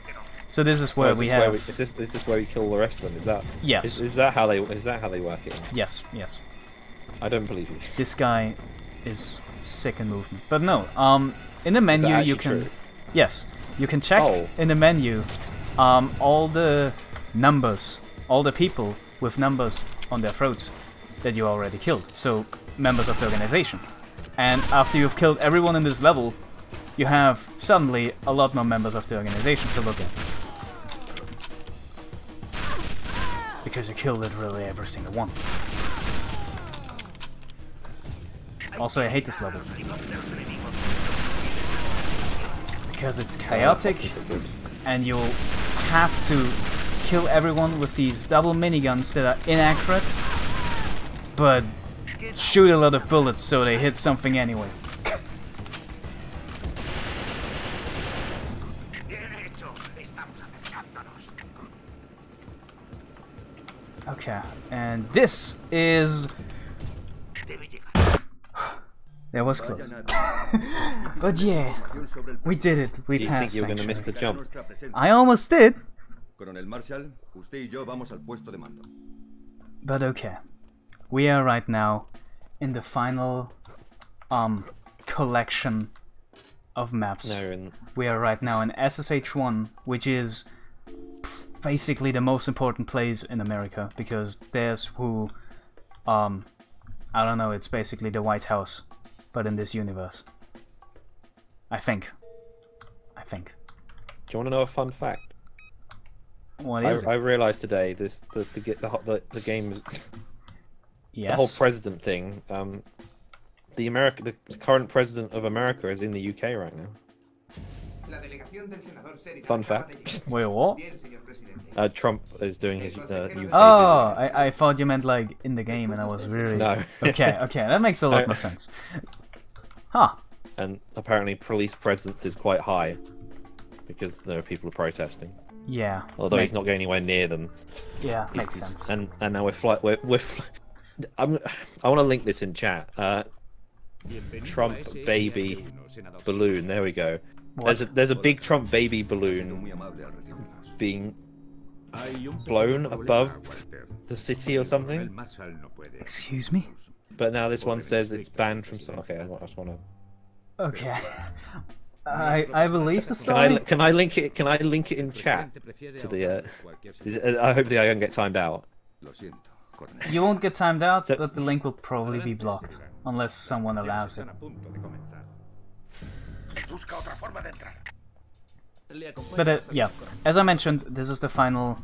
So this is where we have... Is this where we kill the rest of them? Is that... Yes. Is that how they work it? Yes. I don't believe you. This guy is sick in movement. But no, in the menu you can... True? Yes, you can check in the menu all the numbers, all the people with numbers on their throats that you already killed. So, members of the organization. And after you've killed everyone in this level, you have suddenly a lot more members of the organization to look at. Because you killed literally every single one. Also, I hate this level. Because it's chaotic, and you'll have to kill everyone with these double miniguns that are inaccurate, but shoot a lot of bullets so they hit something anyway. Okay, and this is... That was close. But yeah, we did it. We Do you passed think you were going to miss the jump? I almost did. Coronel Marshall, usted y yo vamos al puesto de mando. But okay. We are right now in the final collection of maps. No, We are right now in SSH1, which is basically the most important place in America, because there's who I don't know, it's basically the White House, but in this universe. I think. Do you want to know a fun fact? What is it? I realized today the game, Yes. the whole president thing. The current president of America is in the UK right now. Fun fact. Wait, what? Trump is doing his UK visit. I thought you meant like in the game, and I was really... No. Okay, that makes a lot more sense. Huh. And apparently police presence is quite high because there are people protesting. Yeah. Although he's not going anywhere near them. Yeah, makes sense. And now we're I want to link this in chat. Trump baby balloon. There we go. There's a big Trump baby balloon being blown above the city or something. Excuse me? But now this one says it's banned from. Okay, I just want to. Okay. I believe the story. Can I link it? Can I link it in chat to the? I hope that I don't get timed out. You won't get timed out, but the link will probably be blocked unless someone allows it. But yeah, as I mentioned, this is the final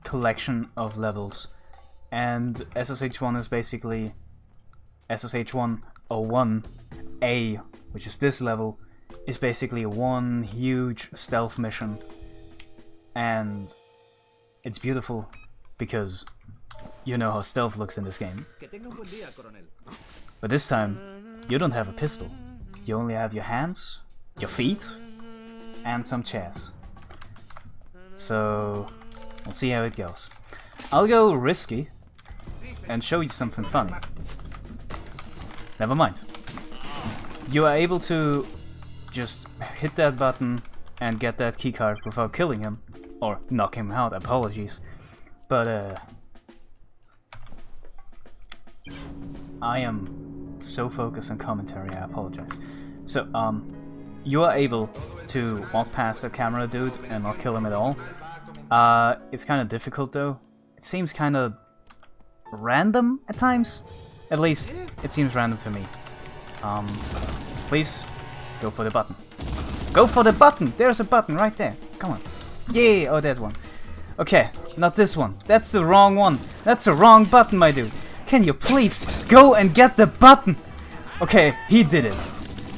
collection of levels, and SSH1 is basically SSH101A, which is this level, is basically one huge stealth mission, and it's beautiful because you know how stealth looks in this game. But this time, you don't have a pistol. You only have your hands, your feet, and some chairs. So, we'll see how it goes. I'll go risky and show you something funny. Never mind. You are able to just hit that button and get that keycard without killing him. Or knock him out, apologies. But, I am so focused on commentary, I apologize. So, you are able to walk past the camera dude and not kill him at all. It's kind of difficult though. It seems kind of random at times. At least, it seems random to me. Please, go for the button. Go for the button! There's a button right there. Come on. Yeah, oh that one. Okay, not this one. That's the wrong one. That's the wrong button, my dude. Can you please go and get the button? Okay, he did it.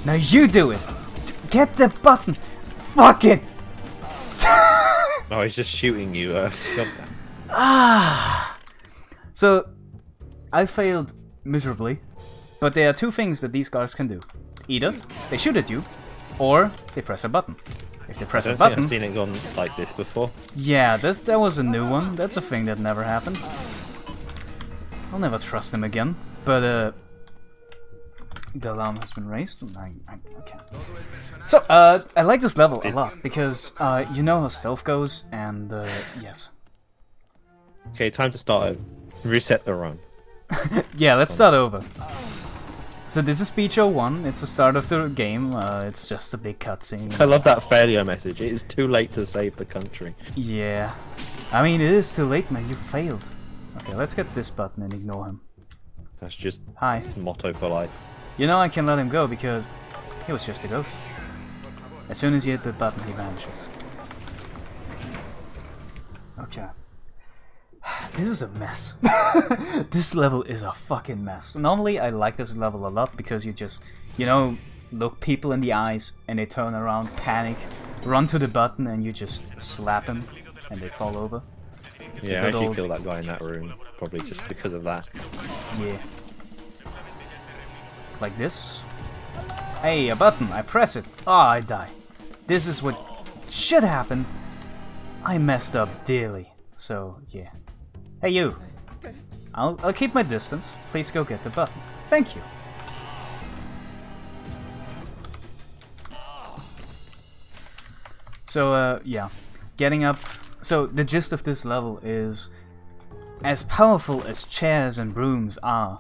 Now you do it. Get the button. Fuck it. Oh, he's just shooting you. So, I failed miserably, but there are two things that these guards can do. Either they shoot at you, or they press a button. If they press a button... I've seen it gone like this before. Yeah, that was a new one. That's a thing that never happened. I'll never trust him again. But, the alarm has been raised. I can't. So, I like this level a lot, because, you know how stealth goes, and, yes. Okay, time to start. Reset the run. Yeah, let's start over. So this is Beach 01, it's the start of the game, it's just a big cutscene. I love that failure message. It is too late to save the country. Yeah. I mean, it is too late, man, you failed. Okay, let's get this button and ignore him. That's just Hi. Motto for life. You know I can let him go because he was just a ghost. As soon as you hit the button, he vanishes. Okay. This is a mess. This level is a fucking mess. Normally I like this level a lot because you just, you know, look people in the eyes and they turn around, panic, run to the button and you just slap them and they fall over. Yeah, I actually killed that guy in that room, probably just because of that. Yeah. Like this. Hey, a button, I press it. Oh, I die. This is what should happen. I messed up dearly. So, yeah. Hey you! I'll keep my distance. Please go get the button. Thank you. So, yeah. Getting up... So, the gist of this level is... As powerful as chairs and brooms are,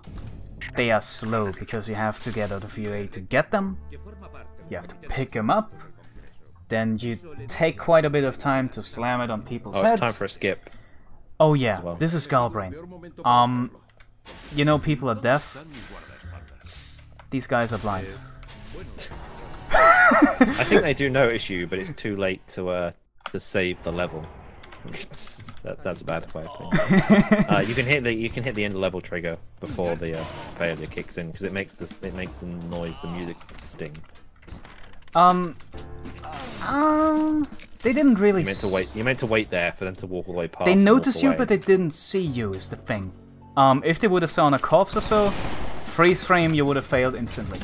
they are slow because you have to get out of your way to get them. You have to pick them up. Then you take quite a bit of time to slam it on people's heads. Oh, it's time for a skip. Oh yeah, well. This is Skullbrain. You know people are deaf. These guys are blind. I think they do notice you, but it's too late to save the level. That's a bad way of putting it. You can hit the end level trigger before the failure kicks in because it makes the noise, the music sting. They didn't really. You meant to wait there for them to walk all the way past. They notice you, but they didn't see you. Is the thing. If they would have saw a corpse or so, freeze frame, you would have failed instantly.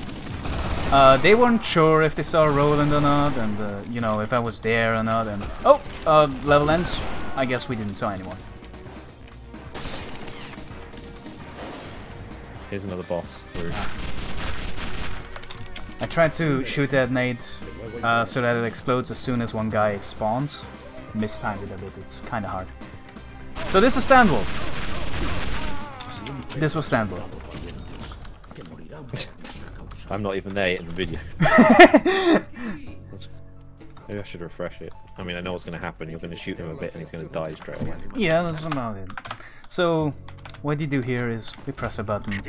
They weren't sure if they saw Roland or not, and you know, if I was there or not. And oh, level ends. I guess we didn't saw anyone. Here's another boss. I tried to shoot that nade so that it explodes as soon as one guy spawns. Mistimed it a bit. It's kind of hard. So this is Stanwell. This was Stanwell. I'm not even there yet in the video. Maybe I should refresh it. I mean, I know what's going to happen. You're going to shoot him a bit and he's going to die straight away. Yeah, that's about it. So, what you do here is we press a button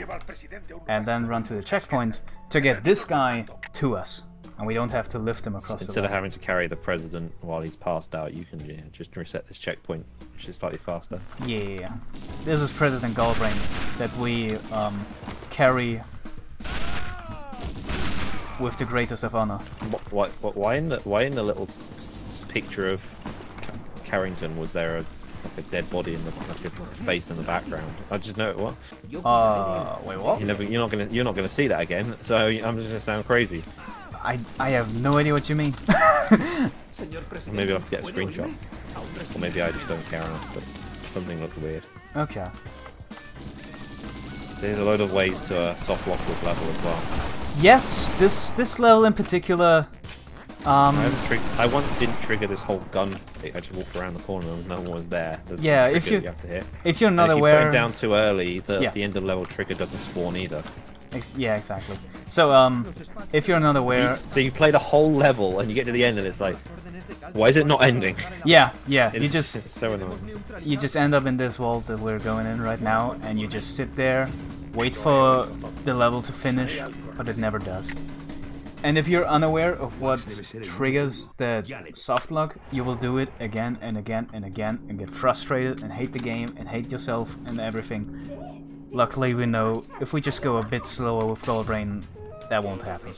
and then run to the checkpoint to get this guy to us. And we don't have to lift him across the Instead of line. having to carry the president while he's passed out, you can just reset this checkpoint, which is slightly faster. Yeah. This is President Galbrain that we carry with the greatest of honor. Why in the little picture of Carrington was there like a dead body in the like a face in the background? I just know what. Wait, what? You're not gonna see that again. So I'm just gonna sound crazy. I have no idea what you mean. Maybe I'll have to get a screenshot, or maybe I just don't care enough. But something looked weird. Okay. There's a load of ways to soft lock this level as well. Yes, this level in particular. I once didn't trigger this whole gun thing. I just walked around the corner and no one was there. There's Yeah, some if trigger you that you have to hit. if you're not And if aware, you put it down too early, Yeah. the end of the level trigger doesn't spawn either. Yeah, exactly. So if you're not aware, So you play the whole level and you get to the end and it's like, why is it not ending? yeah, It's you so annoying. just end up in this vault that we're going in right now, and you just sit there, wait for the level to finish, but it never does. And if you're unaware of what triggers that soft lock, you will do it again and again and again and get frustrated and hate the game and hate yourself and everything. Luckily we know if we just go a bit slower with Goldbrain, that won't happen.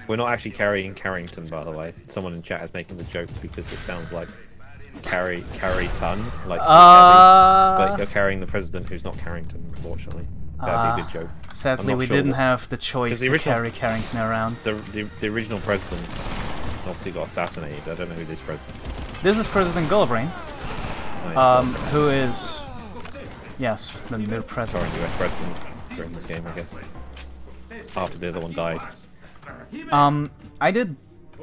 We're not actually carrying Carrington, by the way. Someone in chat is making the joke because it sounds like carry ton, like but you're carrying the president who's not Carrington, unfortunately. That'd be a good joke. Sadly, I'm not we sure didn't what- have the choice the to original- carry Carrington around. The original president obviously got assassinated. I don't know who this president is. This is President Goldbrain, who is, yes, the new president. Sorry, US president during this game, I guess. After the other one died. I did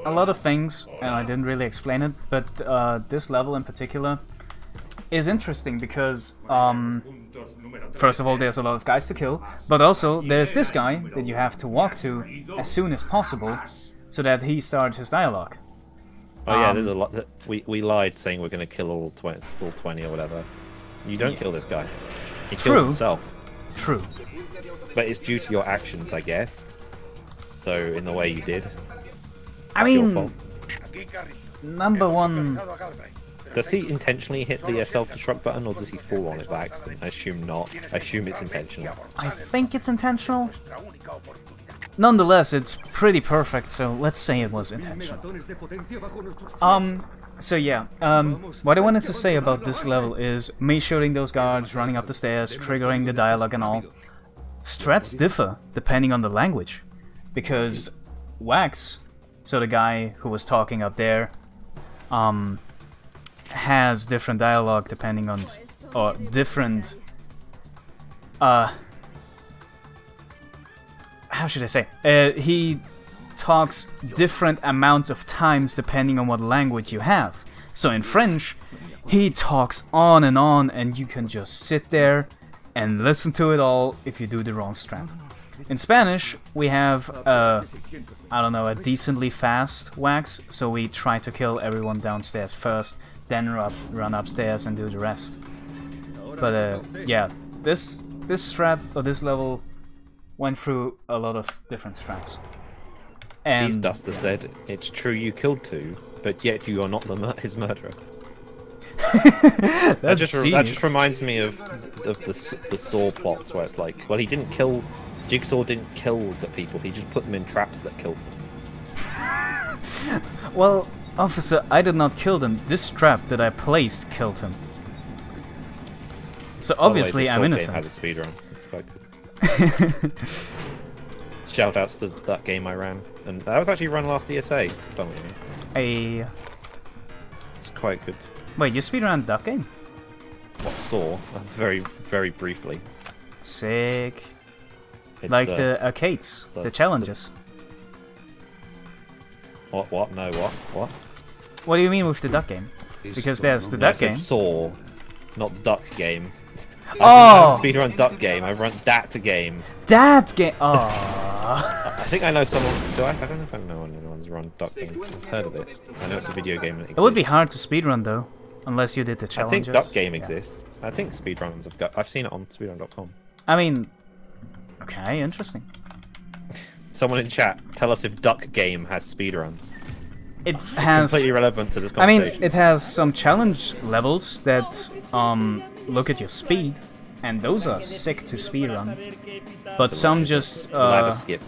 a lot of things, and I didn't really explain it, but this level in particular is interesting because, first of all, there's a lot of guys to kill, but also there's this guy that you have to walk to as soon as possible, so that he starts his dialogue. Oh yeah, there's a lot. We lied saying we're going to kill all 20 or whatever. You don't kill this guy. He kills True. himself. True. But it's due to your actions, I guess. So in the way you did. I It's your mean, fault. number one, Does he intentionally hit the self-destruct button, or does he fall on it by accident? I assume not. I assume it's intentional. I think it's intentional. Nonetheless, it's pretty perfect, so let's say it was intentional. So yeah, what I wanted to say about this level is me shooting those guards, running up the stairs, triggering the dialogue and all. Strats differ depending on the language, because Wax, so the guy who was talking up there, has different dialogue depending on, or different, how should I say? He talks different amounts of times depending on what language you have. So in French, he talks on and you can just sit there and listen to it all if you do the wrong strat. In Spanish, we have, I don't know, a decently fast Wax, so we try to kill everyone downstairs first, then run upstairs and do the rest. But yeah, this strat, or this level, went through a lot of different strats. And Duster said, "It's true you killed 2, but yet you are not his murderer." that just reminds me of the Saw plots where it's like, well, he didn't kill. Jigsaw didn't kill the people. He just put them in traps that killed them. Well, officer, I did not kill them. This trap that I placed killed him. So obviously I'm innocent. Has a speedrun. It's quite good. Shout outs to that game I ran, and that was actually run last ESA. It's quite good. Wait, you speedrun that game? What saw very very briefly. Sick. It's, Like the arcades, the challenges. What? No, what? What do you mean with the duck game? Because there's the No, I duck said game. Saw, not duck game. Oh! Speedrun duck game. I run that game. That game. Oh. I think I know someone. I don't know if I know anyone's run duck game. I've heard of it. I know it's a video game. It would be hard to speedrun though, unless you did the I challenges. think duck game exists. I think speedruns have got. I've seen it on speedrun.com. I mean, okay, interesting. Someone in chat, tell us if duck game has speedruns. It It's has. completely irrelevant to this I mean, conversation. it has some challenge levels that look at your speed, and those are sick to speedrun. But some just ladder skip.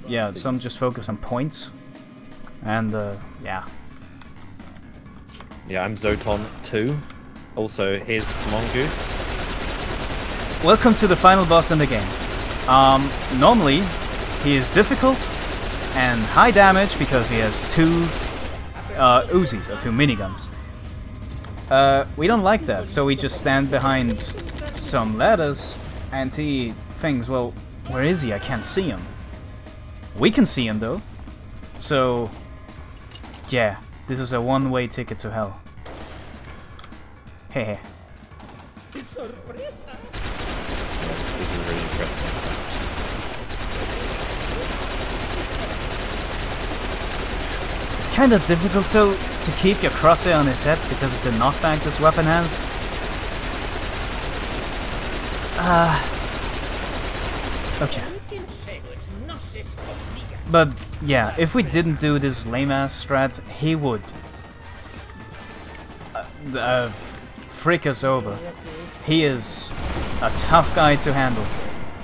yeah, some just focus on points, and yeah. Yeah, I'm Zoton 2. Also, here's Mongoose. Welcome to the final boss in the game. Normally, he is difficult and high damage because he has two Uzis, or two miniguns. We don't like that, so we just stand behind some ladders and he thinks, well, where is he? I can't see him. We can see him though. So, yeah, this is a one-way ticket to hell. Hehe. This is really interesting. It's kind of difficult to keep your crosshair on his head because of the knockback this weapon has. Okay. But yeah, if we didn't do this lame-ass strat, he would frick us over. He is a tough guy to handle.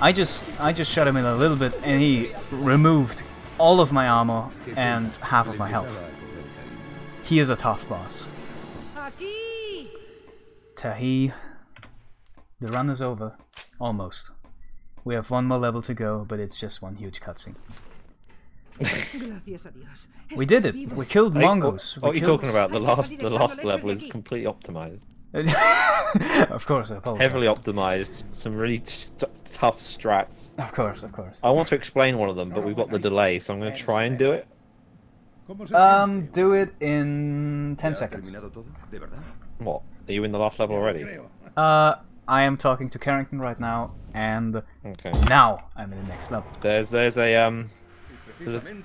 I just shot him in a little bit and he removed all of my armor and half of my health. He is a tough boss. Tahi, the run is over. Almost. We have one more level to go, but it's just one huge cutscene. We did it! We killed mongoose. What are you talking about? The last level is completely optimized. Of course, I apologize. Heavily optimized. Some really tough strats. Of course, of course. I want to explain one of them, but we've got the delay, so I'm going to try and do it. Do it in 10 seconds. What? Are you in the last level already? I am talking to Carrington right now, and Okay. now I'm in the next level. There's a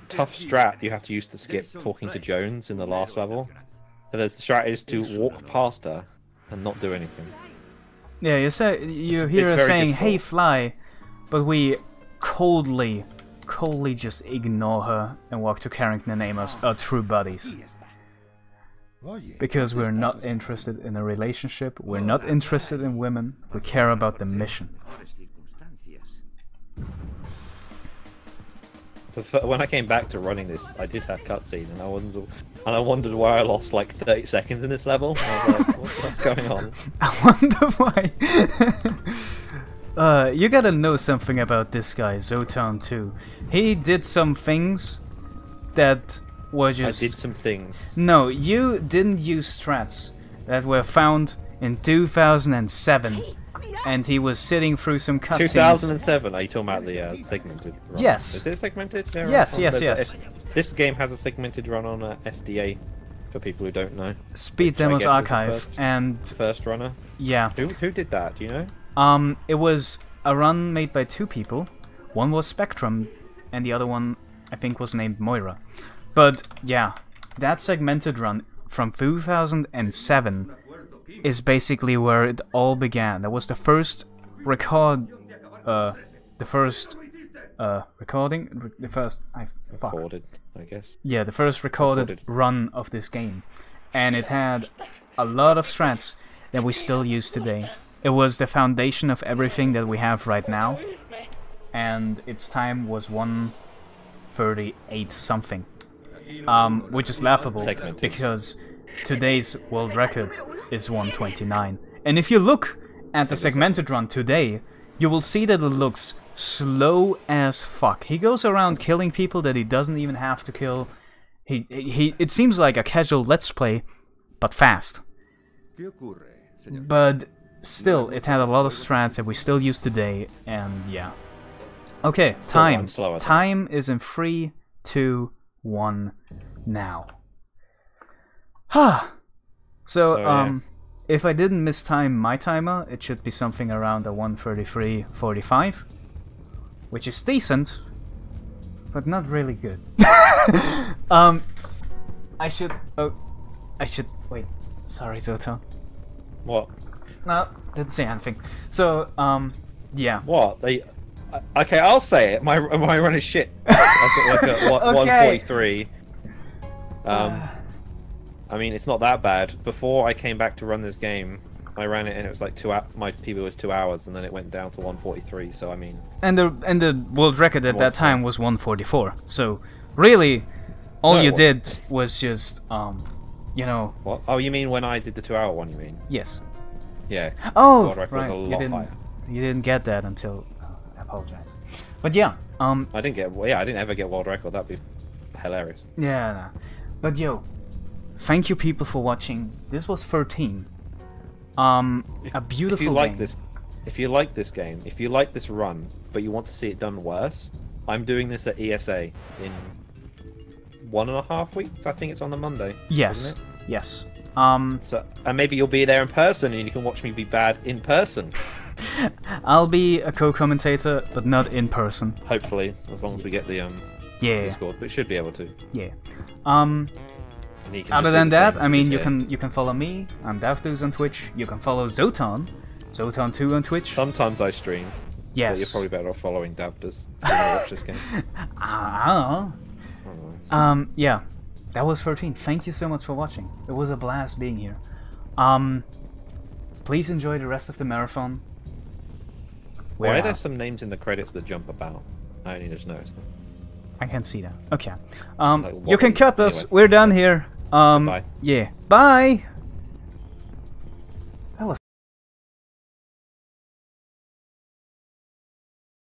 tough strat you have to use to skip talking to Jones in the last level. And the strat is to walk past her and not do anything. Yeah, you hear her very saying, difficult. "Hey, fly," but we coldly just ignore her and walk to Carrington and aim us our true buddies. Because we're not interested in a relationship, we're not interested in women, we care about the mission. When I came back to running this, I did have cutscene, and I wondered why I lost like 30 seconds in this level. I was like, what's going on? I wonder why. You gotta know something about this guy, Zotan 2. He did some things that were just... I did some things. No, you didn't use strats that were found in 2007, and he was sitting through some cutscenes. 2007. Are you talking about the segmented run? Yes. Is it segmented? Yeah, Yes, right. yes, There's yes. This game has a segmented run on SDA, for people who don't know. Speed Which I Demos guess was the Archive, and First runner. yeah. Who did that? Do you know? It was a run made by two people. One was Spectrum, and the other one, I think, was named Moira. But yeah, that segmented run from 2007 is basically where it all began. That was the first recording. Recorded, I guess. Yeah, the first recorded run of this game, and it had a lot of strats that we still use today. It was the foundation of everything that we have right now, and its time was 1:38 something, which is laughable Segmented. because today's world record is 1:29. And if you look at the segmented run today, you will see that it looks slow as fuck. He goes around killing people that he doesn't even have to kill. It seems like a casual let's play, but fast. ¿Qué ocurre, señor? But still, it had a lot of strats that we still use today, and yeah. Okay, Still time. I'm slower. Time is in 3, 2, 1 now. So, yeah. if I didn't mistime my timer, it should be something around a 1:33:45, which is decent, but not really good. I should wait. Sorry, Zoto. What? No, didn't say anything. So, yeah. What? Okay, I'll say it. My run is shit. I've got like a Okay. 1:43. I mean, it's not that bad. Before I came back to run this game, I ran it and it was like my PB was 2 hours, and then it went down to 1:43. So I mean, And the world record at that time was 1:44. So really, all you did was just you know. what? Oh, you mean when I did the 2-hour one? You mean? Yes. Yeah. Oh, World record right. was a lot higher. You didn't get that until. I apologize. But yeah. I didn't get. Yeah, I didn't ever get world record. That'd be hilarious. Yeah. No. But yo, thank you people for watching. This was 13. A beautiful If you like game. this, if you like this game, if you like this run, but you want to see it done worse, I'm doing this at ESA in 1.5 weeks. I think it's on the Monday. Yes. Isn't it? Yes. So, and maybe you'll be there in person, and you can watch me be bad in person. I'll be a co-commentator, but not in person. Hopefully, as long as we get the Yeah. Discord, we should be able to. Yeah. And you can Other just do than the same that, as I we mean, did here. you can follow me. I'm Davdus on Twitch. You can follow Zotan, Zotan2 on Twitch. Sometimes I stream. Yes. But you're probably better off following Davdus to watch this game. Ah. I don't know. Yeah. That was 13. Thank you so much for watching. It was a blast being here. Please enjoy the rest of the marathon. Why We're are there out. some names in the credits that jump about? I only just noticed them. I can't see that. Okay. Like, You can what- cut us. anyway. We're done here. Bye. Yeah. Bye.